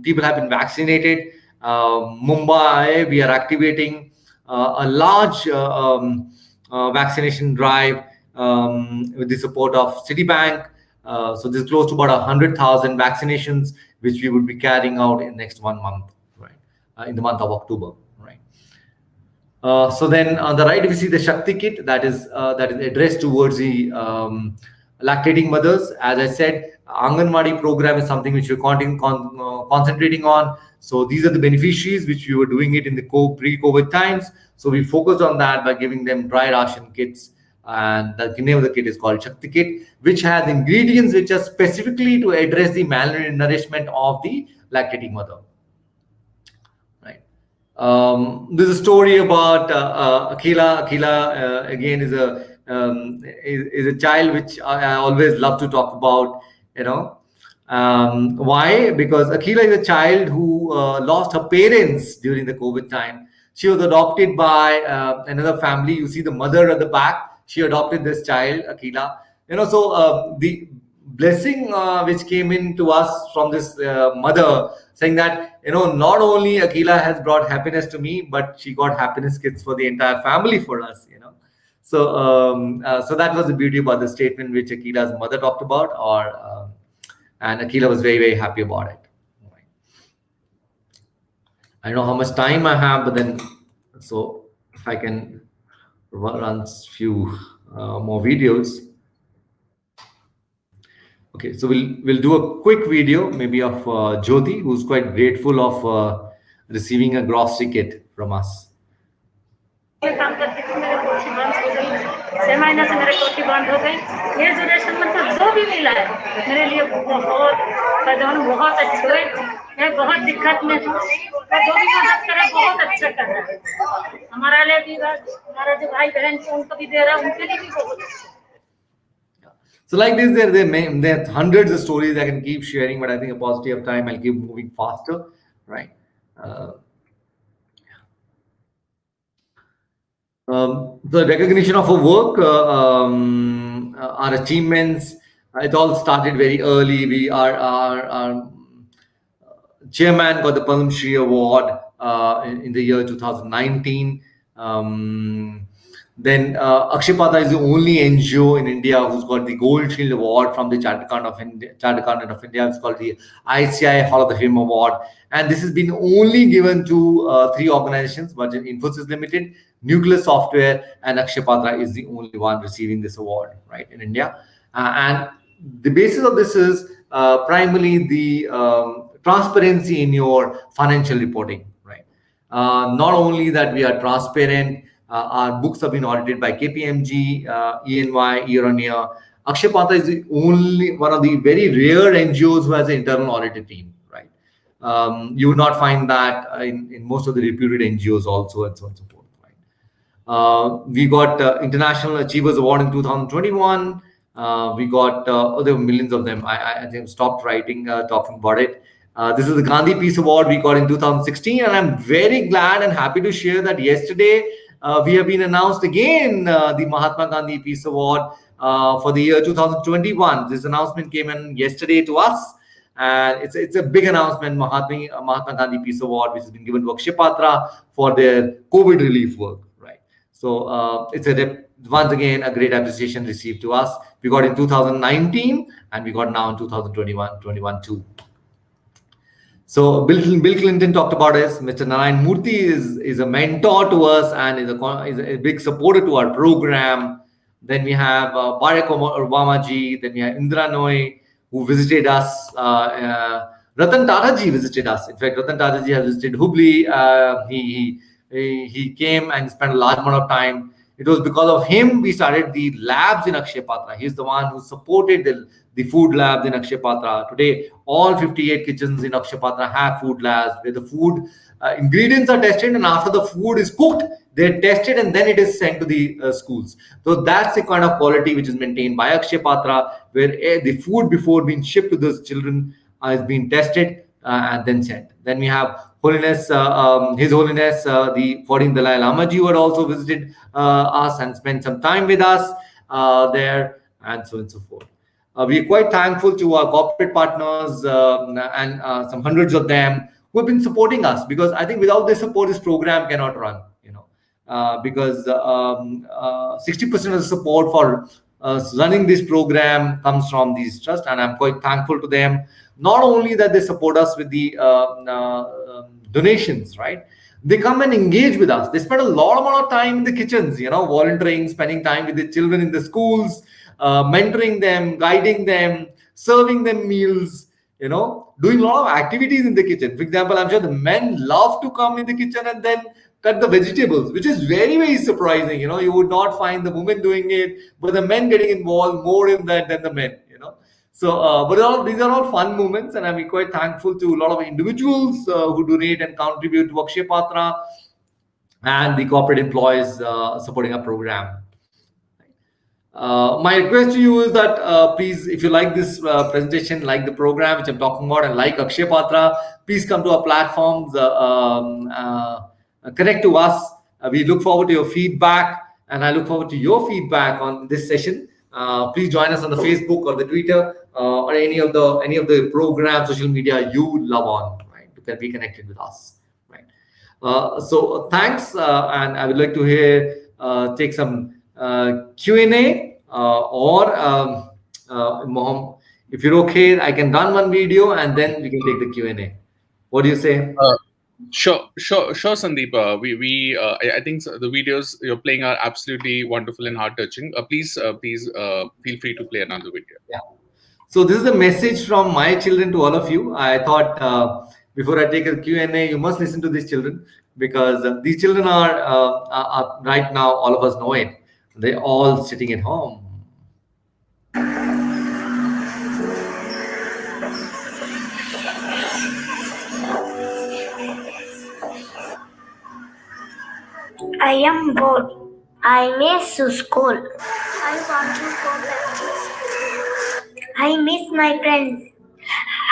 people have been vaccinated. Mumbai, we are activating a large vaccination drive with the support of Citibank. So there's close to about 100,000 vaccinations, which we would be carrying out in next 1 month, right? In the month of October, right? So then on the right, we see the Shakti kit that is addressed towards the lactating mothers. As I said, Anganwadi program is something which we're concentrating on. So these are the beneficiaries which we were doing it in the pre-COVID times. So we focused on that by giving them dry ration kits, and the name of the kit is called Shakti kit, which has ingredients which are specifically to address the malnourishment of the lactating mother. Right. There's a story about Akila. Akila again is a child which I always love to talk about. Why? Because Akila is a child who lost her parents during the COVID time. She was adopted by another family. You see the mother at the back. She adopted this child, Akila. So the blessing which came in to us from this mother, saying that not only Akila has brought happiness to me, but she got happiness kits for the entire family for us. So that was the beauty about the statement which Akila's mother talked about, and Akila was very, very happy about it. I don't know how much time I have, but then, so if I can run few more videos. Okay, so we'll do a quick video, maybe of Jyoti, who's quite grateful of receiving a grocery kit from us. काम करती थी, मेरे कोठी बंद हो गई, 6 महीने से मेरे कोठी बंद हो गई। ये जो रेशन मतलब जो भी मिला है मेरे लिए बहुत फायदेमंद, बहुत अच्छे हुए। मैं बहुत दिक्कत में हूँ, जो भी मदद करे बहुत अच्छा कर रहा है। हमारा लिए भी, हमारा जो भाई बहन है उनको भी दे रहा है, उनके लिए भी बहुत अच्छा। So like this, there are hundreds of stories I can keep sharing, but I think a paucity of time, I'll keep moving faster, right? The recognition of our work, our achievements, it all started very early. Our chairman got the Padma Shri Award in the year 2019. Then Akshaya Patra is the only NGO in India who's got the Gold Shield Award from the Chartered Accountant of India. It's called the ICI Hall of the Fame Award. And this has been only given to 3 organizations: Virgin Infosys Limited, Nucleus Software, and Akshaya Patra is the only one receiving this award, right, in India. And the basis of this is primarily the transparency in your financial reporting, right? Not only that we are transparent, our books have been audited by KPMG, EY year on year. Akshaya Patra is the only one of the very rare NGOs who has an internal audit team, right? You would not find that in most of the reputed NGOs also, and so on and so forth. Right? We got International Achievers Award in 2021. We got there were millions of them. I think I've stopped talking about it. This is the Gandhi Peace Award we got in 2016, and I'm very glad and happy to share that yesterday we have been announced again the Mahatma Gandhi Peace Award for the year 2021. This announcement came in yesterday to us, and it's a big announcement. Mahatma Gandhi Peace Award, which has been given to Akshaya Patra for their COVID relief work. Right. So it's once again a great appreciation received to us. We got in 2019, and we got now in 2021 too. So Bill Clinton talked about us. Mr. Narayan Murthy is a mentor to us and is a big supporter to our program. Then we have Barack Obama ji. Then we have Indra Nooyi, who visited us. Ratan Tata ji visited us. In fact, Ratan Tata ji has visited Hubli. He came and spent a large amount of time. It was because of him we started the labs in Akshaya Patra. He's the one who supported the food labs in Akshaya Patra. Today, all 58 kitchens in Akshaya Patra have food labs where the food ingredients are tested, and after the food is cooked, they're tested and then it is sent to the schools. So that's the kind of quality which is maintained by Akshaya Patra, where the food before being shipped to those children is being tested and then sent. Then we have His Holiness, the 14th Dalai Lama ji, who had also visited us and spent some time with us there, and so on and so forth. We are quite thankful to our corporate partners and some hundreds of them who have been supporting us, because I think without their support, this program cannot run. Because 60% of the support for running this program comes from these trusts, and I'm quite thankful to them. Not only that they support us with the donations, right? They come and engage with us. They spend a lot amount of time in the kitchens, volunteering, spending time with the children in the schools, mentoring them, guiding them, serving them meals, doing a lot of activities in the kitchen. For example, I'm sure the men love to come in the kitchen and then cut the vegetables, which is very, very surprising. You would not find the women doing it, but the men getting involved more in that than the men. So, but these are all fun moments, and I'm quite thankful to a lot of individuals who donate and contribute to Akshaya Patra and the corporate employees supporting our program. My request to you is that please, if you like this presentation, like the program which I'm talking about, and like Akshaya Patra, please come to our platforms, connect to us. We look forward to your feedback, and I look forward to your feedback on this session. Please join us on the Facebook or the Twitter or any of the programs, social media you love on, right? To be connected with us, right? So thanks, and I would like to take some Q&A or Mohammed, if you're okay, I can run one video and then we can take the Q&A. What do you say? Sure, Sundeep. I think the videos you're playing are absolutely wonderful and heart-touching. Please feel free to play another video. Yeah. So this is a message from my children to all of you. I thought before I take a Q&A, you must listen to these children, because these children are right now, all of us know it, they're all sitting at home. I am bored. I miss school. I want to go back to school. I miss my friends.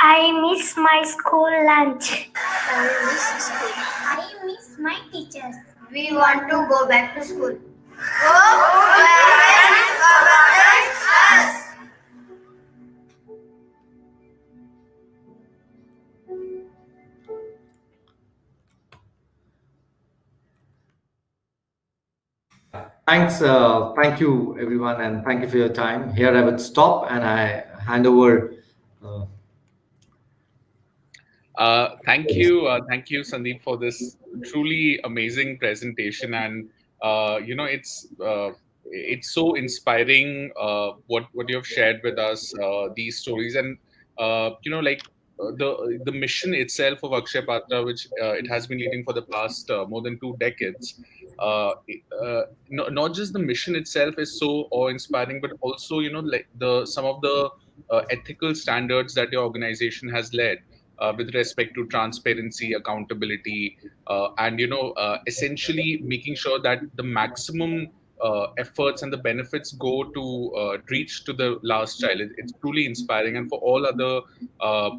I miss my school lunch. I miss school. I miss my teachers. We want to go back to school. Go parents, government us. Thanks, thank you everyone, and thank you for your time. Here I would stop and I hand over. Thank you, Sundeep, for this truly amazing presentation. And it's so inspiring what you have shared with us, these stories, and the mission itself of Akshaya Patra, which it has been leading for the past more than 2 decades. Not just the mission itself is so awe-inspiring, but also like some of the ethical standards that your organization has led. with respect to transparency, accountability, and essentially making sure that the maximum efforts and the benefits go to reach to the last child. It's truly inspiring, and for all other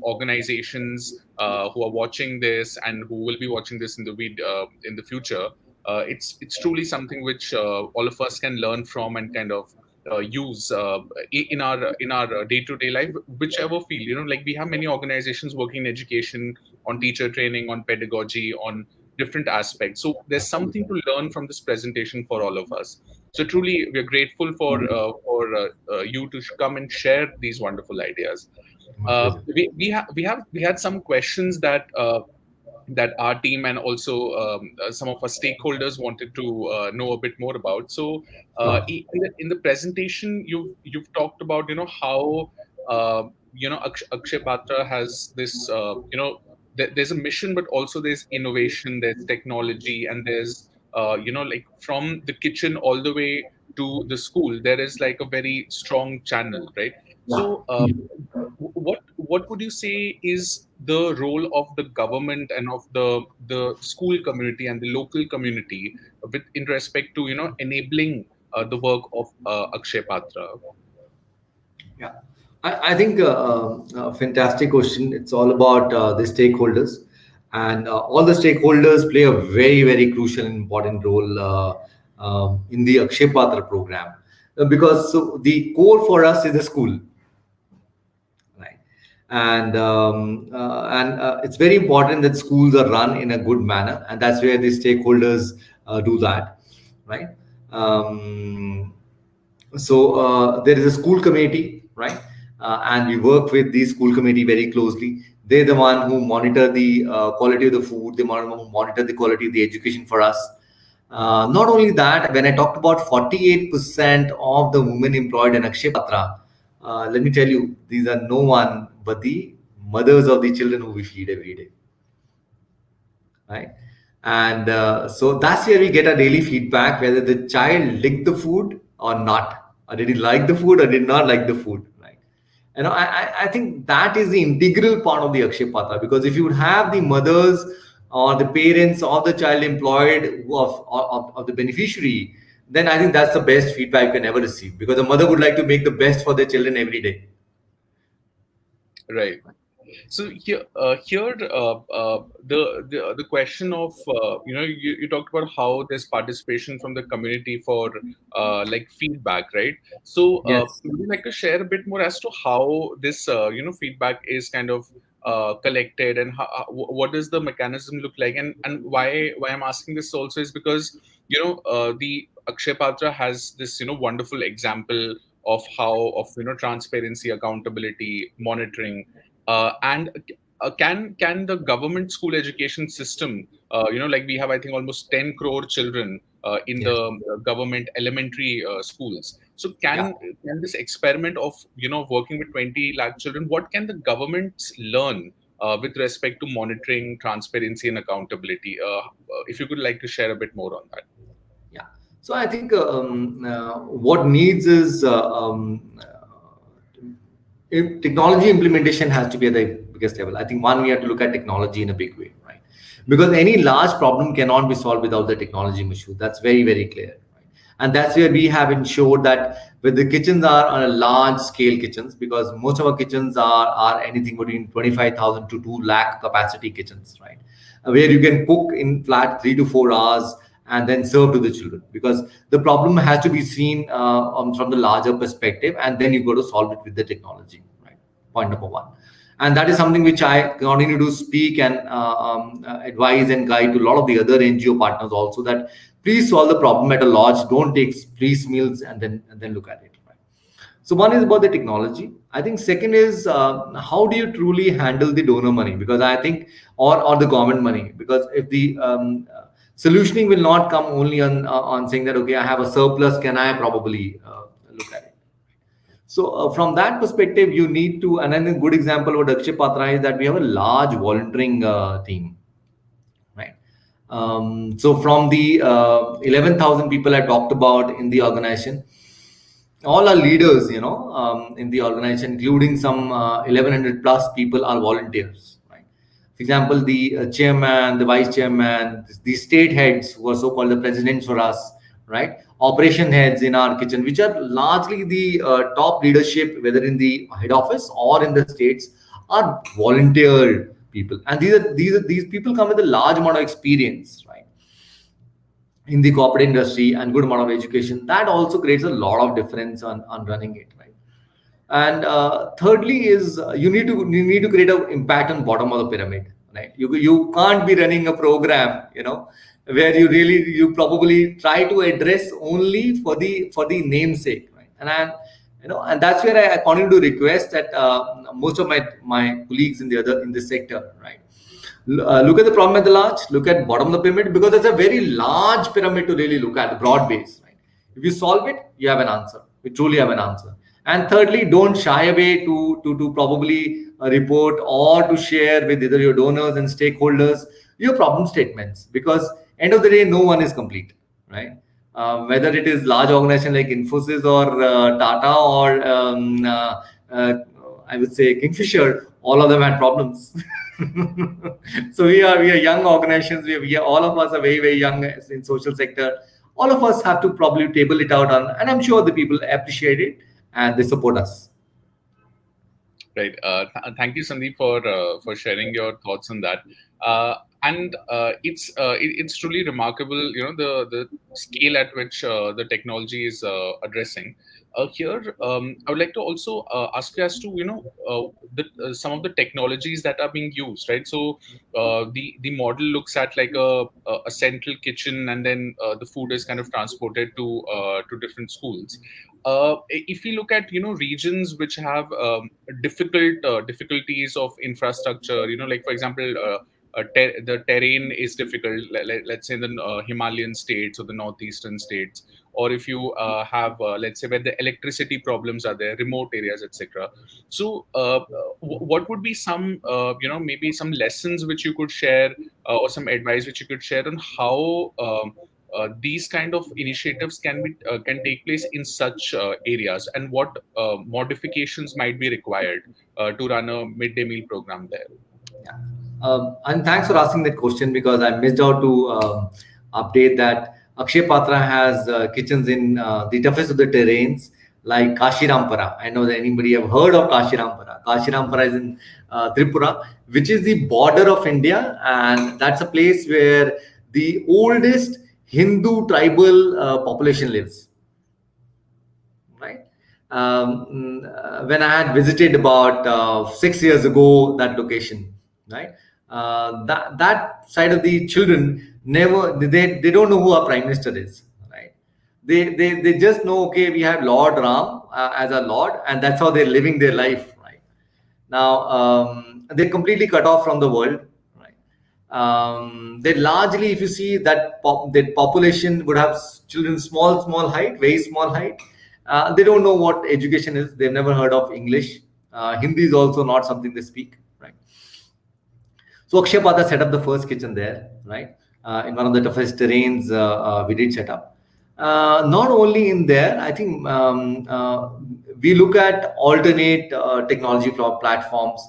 organizations who are watching this and who will be watching this in the future, it's truly something which all of us can learn from and kind of use in our day-to-day life, whichever field. Like we have many organizations working in education, on teacher training, on pedagogy, on different aspects. So there's something to learn from this presentation for all of us. So truly, we're grateful for you to come and share these wonderful ideas. My pleasure. We had some questions that our team and also some of our stakeholders wanted to know a bit more about. So, Sure. in the presentation, you've talked about how Akshay Patra has this there's a mission, but also there's innovation, there's technology, and there's like from the kitchen all the way to the school, there is like a very strong channel, right? Yeah. So, what would you say is the role of the government and of the school community and the local community with in respect to enabling the work of Akshay Patra? Yeah, I think a fantastic question. It's all about the stakeholders, and all the stakeholders play a very, very crucial and important role in the Akshay Patra program. Because so the core for us is the school, right? And it's very important that schools are run in a good manner, and that's where the stakeholders do that, right? Um, so there is a school committee, right? And we work with the school committee very closely. They're the one who monitor the quality of the food. They monitor the quality of the education for us. Not only that, when I talked about 48% of the women employed in Akshay Patra, let me tell you, these are no one but the mothers of the children who we feed every day, right? And so that's where we get a daily feedback whether the child licked the food or not, or did he like the food or did not like the food, right? I think that is the integral part of the Akshay Patra, because if you would have the mothers or the parents of the child employed of the beneficiary, then I think that's the best feedback you can ever receive, because the mother would like to make the best for their children every day. Right. So here the question of you talked about how there's participation from the community for like feedback, right? So Yes. would you like to share a bit more as to how this feedback is kind of collected, and what does the mechanism look like, and why I'm asking this also is because the Akshay Patra has this wonderful example of how of transparency, accountability, monitoring, and can the government school education system, like we have, I think, almost 10 crore children in Yes. the government elementary schools. So Yeah. can this experiment of working with 20 lakh children, what can the governments learn with respect to monitoring, transparency, and accountability? If you could like to share a bit more on that. Yeah. So I think what needs is technology implementation has to be at the biggest level. I think one, we have to look at technology in a big way, right? Because any large problem cannot be solved without the technology issue. That's very, very clear. Right? And that's where we have ensured that when the kitchens are on a large scale kitchens, because most of our kitchens are anything between 25,000 to 2 lakh capacity kitchens, right? Where you can cook in flat 3 to 4 hours and then serve to the children, because the problem has to be seen from the larger perspective, and then you got to solve it with the technology, right? Point number one. And that is something which I continue to speak and advise and guide to a lot of the other NGO partners also, that please solve the problem at a large, don't take piecemeals and then look at it, right? So one is about the technology. I think second is how do you truly handle the donor money, because I think or the government money, because if the solutioning will not come only on saying that, okay, I have a surplus, can I probably look at it. So from that perspective, you need to, and then a good example of Akshay Patra is that we have a large volunteering team, right? So from the 11,000 people I talked about in the organization, all our leaders, in the organization, including some 1100 plus people, are volunteers, right? For example, the chairman, the vice chairman, the state heads who are so-called the presidents for us, right? Operation heads in our kitchen, which are largely the top leadership, whether in the head office or in the states, are volunteer people, and these people come with a large amount of experience, right, in the corporate industry and good amount of education. That also creates a lot of difference on running it, right? And thirdly is you need to create an impact on bottom of the pyramid, right? You can't be running a program, where you probably try to address only for the namesake, right? And that's where I continue to request that most of my colleagues in this sector, right, look at the problem at the large, look at bottom of the pyramid, because it's a very large pyramid to really look at, the broad base, right? If you solve it, you have an answer. You truly have an answer. And thirdly, don't shy away to probably report or to share with either your donors and stakeholders your problem statements, because end of the day, no one is complete, right? Whether it is large organization like Infosys or Tata or uh, I would say Kingfisher, all of them had problems. So we are young organizations. We are all of us are very very young in social sector. All of us have to probably table it out on, and I'm sure the people appreciate it and they support us. Right. Thank you, Sandeep, for sharing your thoughts on that. And it's truly remarkable, the scale at which the technology is addressing. Here, I would like to also ask you as to some of the technologies that are being used, right? So the model looks at like a central kitchen, and then the food is kind of transported to different schools. If we look at regions which have difficulties of infrastructure, like for example, the terrain is difficult, let's say in the Himalayan states or the northeastern states, or if you have let's say where the electricity problems are there, remote areas, etc. So what would be some maybe some lessons which you could share, or some advice which you could share on how these kind of initiatives can take place in such areas, and what modifications might be required to run a midday meal program there? Yeah. And thanks for asking that question, because I missed out to update that Akshaya Patra has kitchens in the toughest of the terrains, like Kashirampara. I know that anybody have heard of Kashirampara. Kashirampara is in Tripura, which is the border of India, and that's a place where the oldest Hindu tribal population lives, right? When I had visited about 6 years ago that location, right? That side of the children they don't know who our prime minister is, right? They just know, okay, we have Lord Ram as our Lord, and that's how they're living their life, right? Now they're completely cut off from the world, right? They largely, if you see that that population would have children small height, very small height. They don't know what education is. They've never heard of English. Hindi is also not something they speak, right? So Akshaya Patra set up the first kitchen there, right? In one of the toughest terrains, we did set up. Not only in there, I think we look at alternate technology platforms.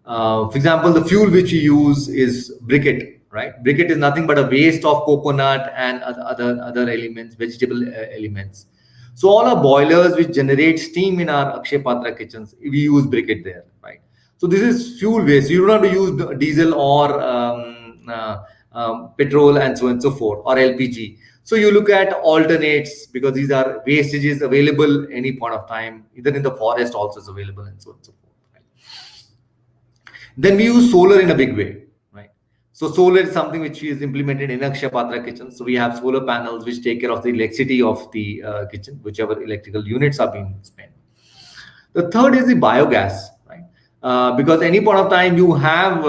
For example, the fuel which we use is briquette, right? Briquette is nothing but a waste of coconut and other elements, vegetable elements. So all our boilers which generate steam in our Akshaya Patra kitchens, we use briquette there, right? So this is fuel waste. You don't have to use diesel or petrol and so on and so forth, or LPG. So you look at alternates, because these are wastages available any point of time, either in the forest also is available, and so on and so forth. Right? Then we use solar in a big way, right? So solar is something which is implemented in Akshaya Patra kitchen. So we have solar panels which take care of the electricity of the kitchen, whichever electrical units are being spent. The third is the biogas, right? Because any point of time you have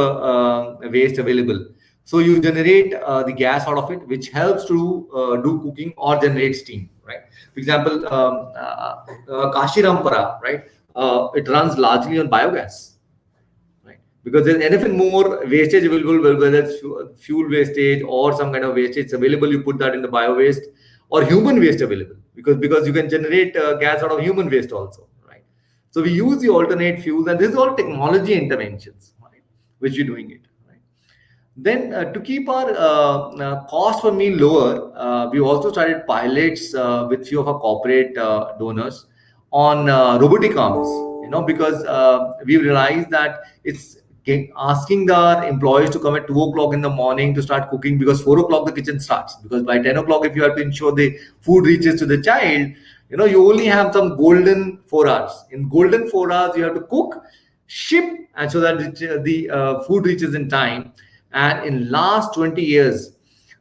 waste available. So you generate the gas out of it, which helps to do cooking or generate steam, right? For example, Kashirampara, right? It runs largely on biogas, right? Because there's anything more wastage available, whether it's fuel wastage or some kind of wastage available, you put that in the bio waste, or human waste available, because you can generate gas out of human waste also, right? So we use the alternate fuels, and this is all technology interventions, right, which you're doing it. Then to keep our cost per meal lower, we also started pilots with few of our corporate donors on robotic arms. Because we realized that it's asking the employees to come at 2 o'clock in the morning to start cooking, because 4 o'clock the kitchen starts. Because by 10 o'clock, if you have to ensure the food reaches to the child, you only have some golden 4 hours. In golden 4 hours, you have to cook, ship, and so that the food reaches in time. And in last 20 years,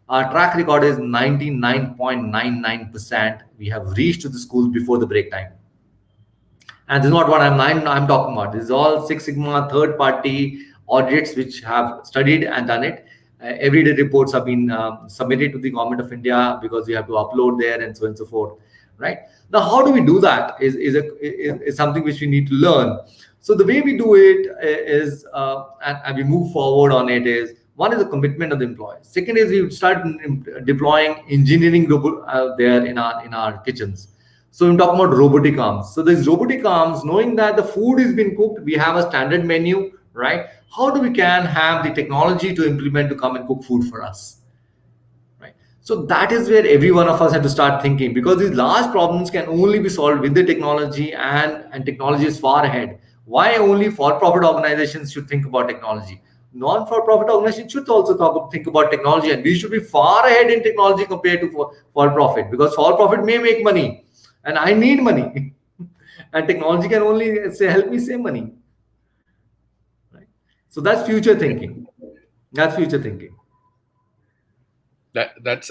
our track record is 99.99%. We have reached to the schools before the break time. And this is not what I'm talking about. This is all Six Sigma third party audits which have studied and done it. Everyday reports have been submitted to the government of India, because we have to upload there and so on and so forth. Right now, how do we do that is something which we need to learn. So the way we do it is, and we move forward on it, is one is the commitment of the employees. Second is we start deploying engineering there in our kitchens. So I'm talking about robotic arms. So these robotic arms, knowing that the food is being cooked, we have a standard menu, right? How do we can have the technology to implement to come and cook food for us, right? So that is where every one of us had to start thinking, because these large problems can only be solved with the technology, and technology is far ahead. Why only for-profit organizations should think about technology? Non-for-profit organizations should also think about technology, and we should be far ahead in technology compared to for-profit, because for-profit may make money, and I need money, and technology can only help me save money. Right? So that's future thinking. That's future thinking. That's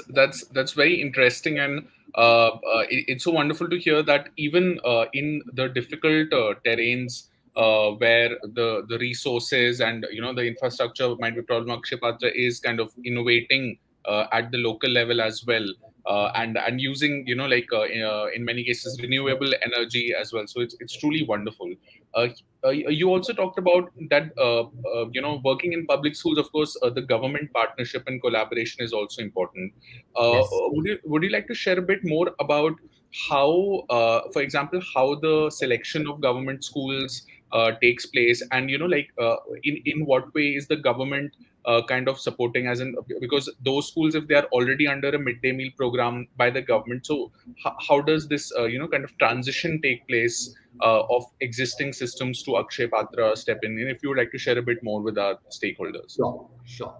very interesting, and it's so wonderful to hear that even in the difficult terrains where the resources and the infrastructure might be problem, Akshaya Patra is kind of innovating at the local level as well, and using in many cases renewable energy as well. So it's truly wonderful. You also talked about that working in public schools. Of course, the government partnership and collaboration is also important. Yes. Would you like to share a bit more about how, for example, how the selection of government schools takes place, and in what way is the government kind of supporting, as in, because those schools, if they are already under a midday meal program by the government, so how does this kind of transition take place of existing systems to Akshaya Patra step in? And if you would like to share a bit more with our stakeholders. Sure.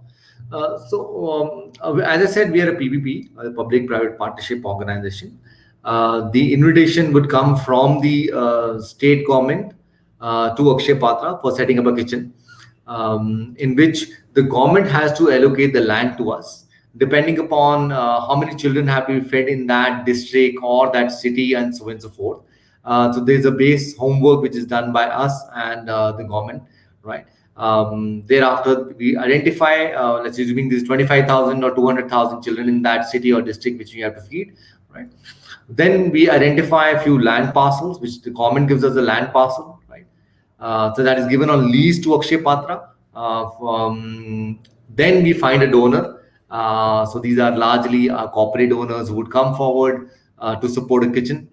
As I said, we are a PPP, a public-private partnership organization. The invitation would come from the state government to Akshaya Patra for setting up a kitchen, in which the government has to allocate the land to us, depending upon how many children have to be fed in that district or that city, and so on and so forth. So there's a base homework which is done by us and the government, right? Thereafter, we identify, let's say, assuming there's 25,000 or 200,000 children in that city or district which we have to feed, right? Then we identify a few land parcels, which the government gives us a land parcel, right? So that is given on lease to Akshaya Patra. Then we find a donor. So these are largely corporate donors who would come forward to support a kitchen.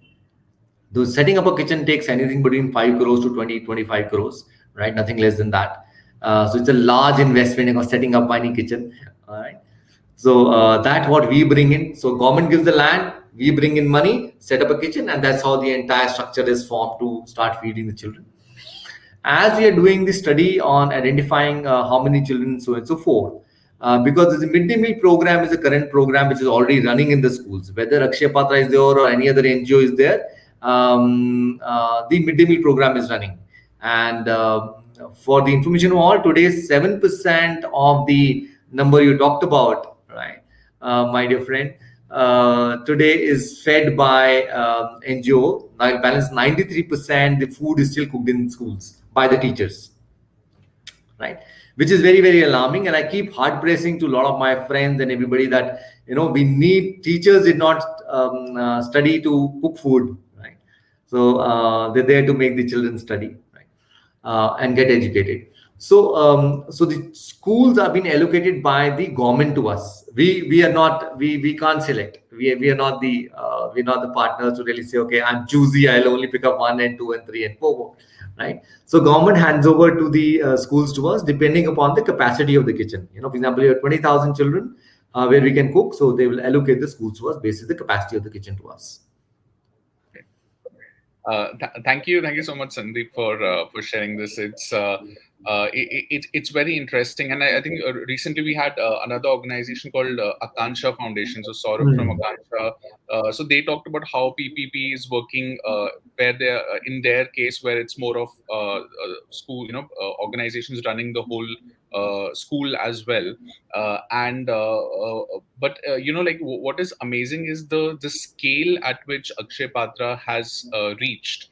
Though setting up a kitchen takes anything between 5 crores to 25 crores, right? Nothing less than that. So it's a large investment in setting up any kitchen. All right. So that's what we bring in. So government gives the land, we bring in money, set up a kitchen, and that's how the entire structure is formed to start feeding the children. As we are doing the study on identifying how many children, so and so forth, because the midday meal program is a current program which is already running in the schools, whether Akshaya Patra is there or any other NGO is there, the midday meal program is running. And for the information of all, today 7% of the number you talked about, right, my dear friend, today is fed by NGO. Now balance 93%, the food is still cooked in schools by the teachers, right? Which is very, very alarming. And I keep hard pressing to a lot of my friends and everybody that, we need teachers did not study to cook food, right? So they're there to make the children study, right? And get educated. So the schools are being allocated by the government to us. We are not, we can't select. We are not the partners to really say, okay, I'm choosy, I'll only pick up 1 and 2 and 3 and 4. right? So government hands over to the schools to us depending upon the capacity of the kitchen. For example, you have 20,000 children where we can cook, so they will allocate the schools to us based on the capacity of the kitchen to us. Thank you so much, Sandeep, for sharing this. It's very interesting, and I think recently we had another organization called Akshaya Foundation. So Saurabh from Akshaya, so they talked about how PPP is working, where they in their case where it's more of school, organizations running the whole school as well, and but like what is amazing is the scale at which Akshay Patra has reached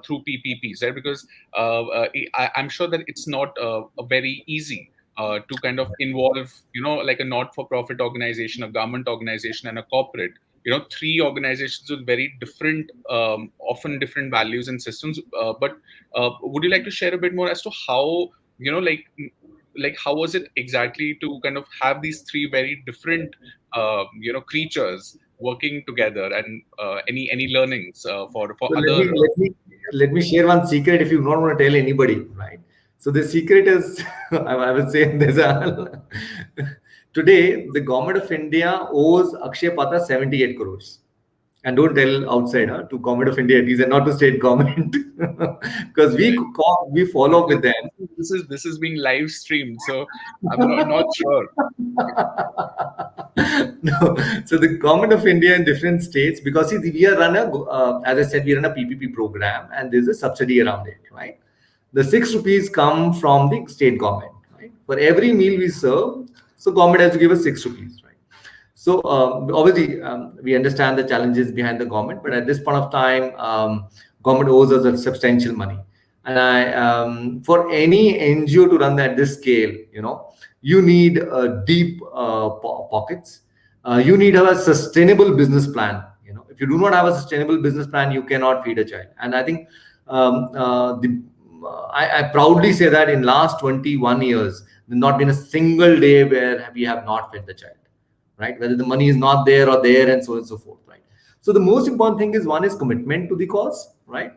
through PPPs, right? Because I'm sure that it's not very easy to kind of involve, like a not-for-profit organization, a government organization, and a corporate. Three organizations with very different, often different values and systems. But would you like to share a bit more as to how, like how was it exactly to kind of have these three very different, creatures working together, and any learnings for So let other. me let me let me share one secret if you don't want to tell anybody, right? So the secret is, I would say, there's a today the government of India owes Akshay Patra 78 crores. And don't tell outside to government of India, it is not to state government, because we follow up with them. This is being live streamed, so I'm not sure. No, so the government of India in different states, because see, we are run a, as I said, we run a PPP program, and there's a subsidy around it, right? The 6 rupees come from the state government, right? For every meal we serve, so government has to give us 6 rupees, right? So obviously, we understand the challenges behind the government, but at this point of time, government owes us a substantial money. And for any NGO to run at this scale, you need deep pockets. You need to have a sustainable business plan. If you do not have a sustainable business plan, you cannot feed a child. And I think I proudly say that in last 21 years, there's not been a single day where we have not fed the child, right? Whether the money is not there or there, and so on and so forth, right? So the most important thing is, one is commitment to the cause, right?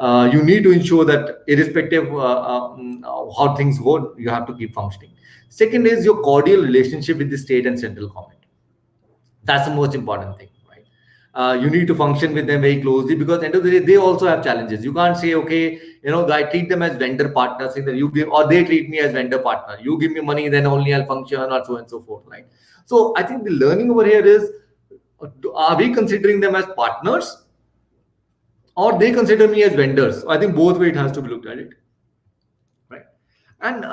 You need to ensure that irrespective how things go, you have to keep functioning. Second is your cordial relationship with the state and central government. That's the most important thing, right? You need to function with them very closely, because at the end of the day, they also have challenges. You can't say, okay, I treat them as vendor partners, saying that you give, or they treat me as vendor partner. You give me money, then only I'll function, or so and so forth, right? So I think the learning over here is, are we considering them as partners, or they consider me as vendors? I think both way it has to be looked at it, right? And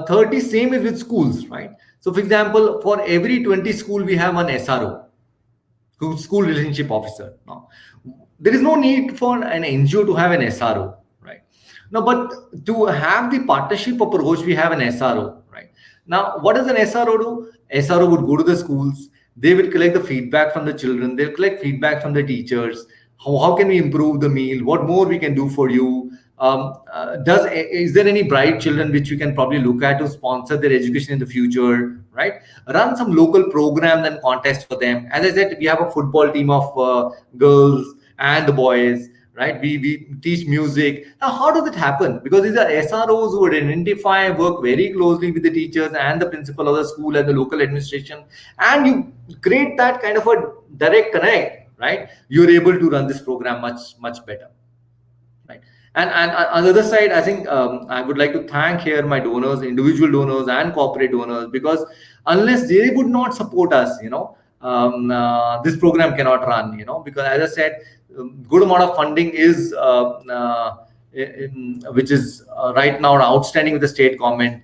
third is same is with schools, right? So for example, for every 20 school, we have one SRO, school relationship officer. Now, there is no need for an NGO to have an SRO, right? Now, but to have the partnership approach, we have an SRO, right? Now, what does an SRO do? SRO would go to the schools. They will collect the feedback from the children. They'll collect feedback from the teachers. How can we improve the meal? What more we can do for you? Is there any bright children which we can probably look at to sponsor their education in the future, right? Run some local programs and contests for them. As I said, we have a football team of girls and the boys, right? We teach music. Now, how does it happen? Because these are SROs who would identify, work very closely with the teachers and the principal of the school and the local administration, and you create that kind of a direct connect, right? You're able to run this program much better, right? And on the other side, I think I would like to thank here my donors, individual donors and corporate donors, because unless they would not support us, this program cannot run, because as I said, good amount of funding is which is right now outstanding with the state government.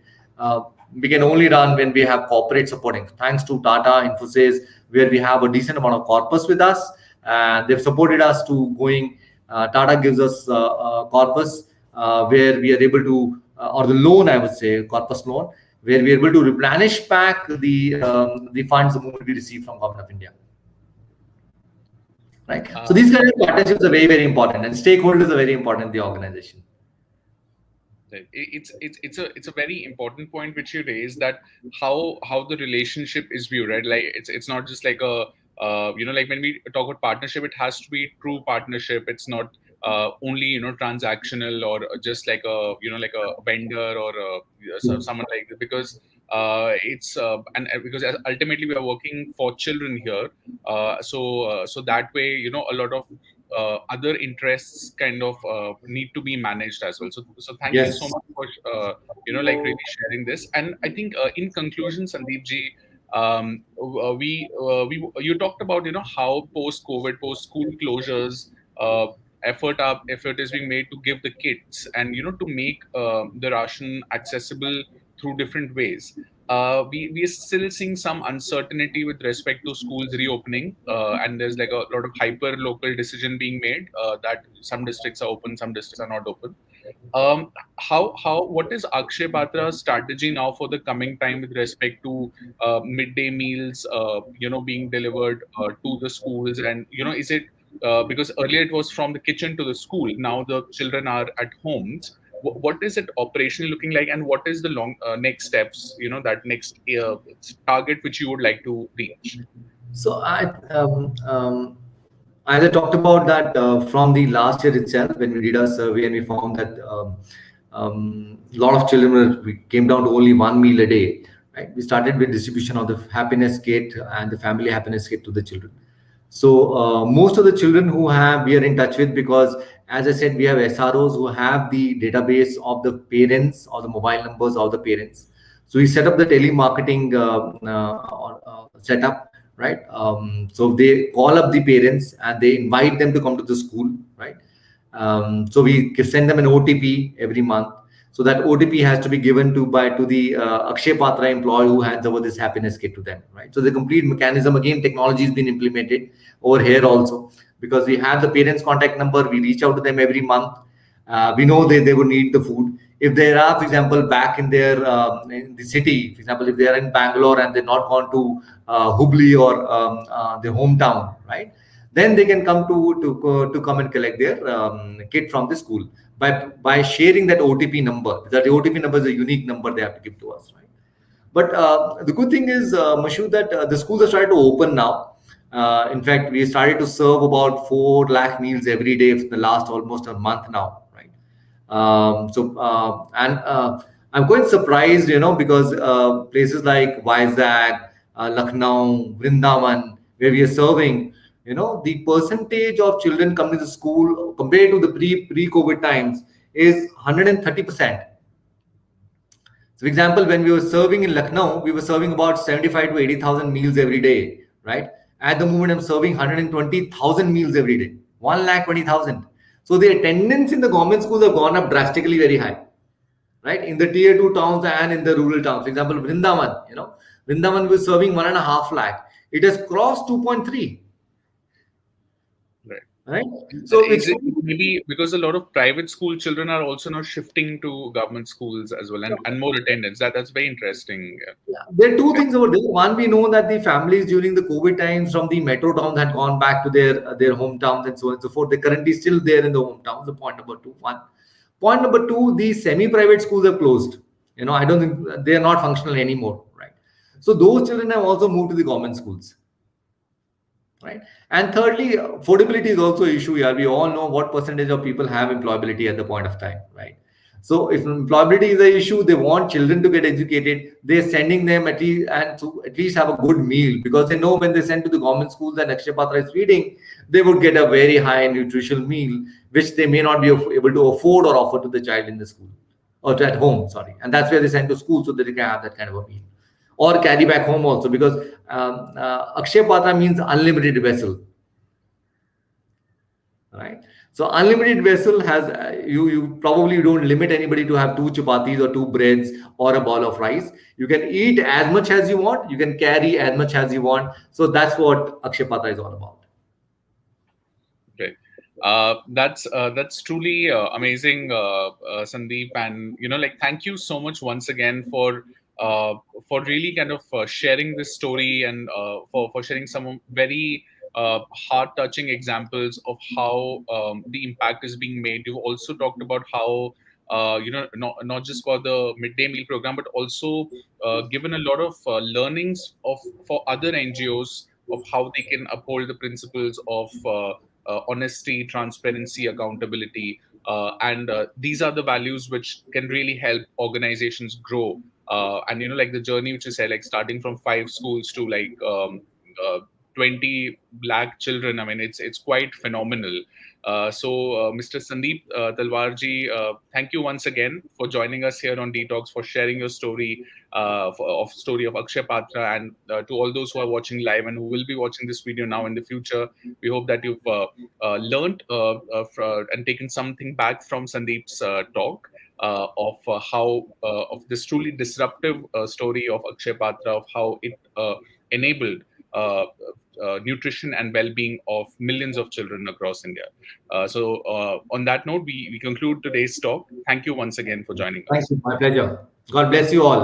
We can only run when we have corporate supporting. Thanks to Tata, Infosys, where we have a decent amount of corpus with us, and they've supported us to going. Tata gives us corpus where we are able to, or the loan, I would say, corpus loan, where we are able to replenish back the funds the moment we receive from Government of India. Right. So these kind of partnerships are very, very important, and stakeholders are very important in the organization. It's a very important point which you raised, that how the relationship is viewed, right? Like it's not just like a like when we talk about partnership, it has to be true partnership. It's not only transactional, or just like a like a vendor, or someone like that, because it's and because ultimately we are working for children here. So that way, a lot of other interests kind of need to be managed as well. So thank you so Yes. much for like really sharing this. And I think in conclusion, Sandeep ji, we you talked about how post COVID, post school closures, effort is being made to give the kids, and to make the ration accessible through different ways. We are still seeing some uncertainty with respect to schools reopening, and there's like a lot of hyper local decision being made, that some districts are open, some districts are not open. What is Akshay Patra's strategy now for the coming time with respect to midday meals, being delivered to the schools? And is it because earlier it was from the kitchen to the school, now the children are at homes. What is it operationally looking like, and what is the long next steps, that next target which you would like to reach? So as I talked about that from the last year itself, when we did our survey and we found that a lot of children we came down to only one meal a day. Right, we started with distribution of the happiness kit and the family happiness kit to the children. So most of the children who have we are in touch with, because as I said, we have SROs who have the database of the parents or the mobile numbers of the parents. So we set up the telemarketing setup, right? So they call up the parents and they invite them to come to the school, right? So we send them an OTP every month. So that OTP has to be given to the Akshaya Patra employee who hands over this happiness kit to them, right? So the complete mechanism, again, technology has been implemented over here also, because we have the parents' contact number. We reach out to them every month. We know they would need the food. If they are, for example, back in their in the city, for example, if they are in Bangalore and they're not gone to Hubli or their hometown, right? Then they can come to come and collect their kit from the school by sharing that OTP number. That OTP number is a unique number they have to give to us, right? But the good thing is, Mashu, that the schools are started to open now. In fact, we started to serve about 4 lakh meals every day for the last almost a month now, right? I'm quite surprised, because places like Vizag, Lucknow, Vrindavan, where we are serving, the percentage of children coming to school compared to the pre-COVID times is 130%. So, for example, when we were serving in Lucknow, we were serving about 75 to 80,000 meals every day, right? At the moment, I'm serving 120,000 meals every day, 1,20,000. So the attendance in the government schools have gone up drastically very high, right? In the tier 2 towns and in the rural towns. For example, Vrindavan, Vrindavan was serving 1.5 lakh. It has crossed 2.3. Right. Right. So So is it maybe because a lot of private school children are also now shifting to government schools as well, and more attendance? That's very interesting. there are two things over there. One, we know that the families during the COVID times from the metro towns had gone back to their hometowns and so on and so forth. They're currently still there in the hometowns. The point number two. One. Point number two, the semi-private schools have closed. I don't think they are not functional anymore. Right. So those children have also moved to the government schools. Right. And thirdly, affordability is also an issue here. We all know what percentage of people have employability at the point of time. Right. So if employability is an issue, they want children to get educated. They're sending them at least and to at least have a good meal, because they know when they send to the government schools and Akshaya Patra is feeding, they would get a very high nutritional meal, which they may not be able to afford or offer to the child in the school or at home. Sorry, and that's where they send to school so that they can have that kind of a meal or carry back home also, because Akshaya Patra means unlimited vessel. Right. So unlimited vessel has you probably don't limit anybody to have 2 chapatis or 2 breads or a ball of rice. You can eat as much as you want. You can carry as much as you want. So that's what Akshaya Patra is all about. Okay. That's truly amazing, Sandeep, and thank you so much once again for really kind of sharing this story, and for sharing some very heart touching examples of how the impact is being made. You've also talked about how not just for the midday meal program, but also given a lot of learnings for other NGOs of how they can uphold the principles of honesty, transparency, accountability. And these are the values which can really help organizations grow. And like the journey which you said, like starting from 5 schools to like 20 lakh children. I mean, it's quite phenomenal. So, Mr. Sundeep Talwarji, thank you once again for joining us here on Detox, for sharing your story of story of Akshaya Patra, and to all those who are watching live and who will be watching this video now in the future. We hope that you've learned and taken something back from Sandeep's talk. Of how of this truly disruptive story of Akshay Patra, of how it enabled nutrition and well-being of millions of children across India. So, on that note, we conclude today's talk. Thank you once again for joining Thank us. you. My pleasure. God bless you all.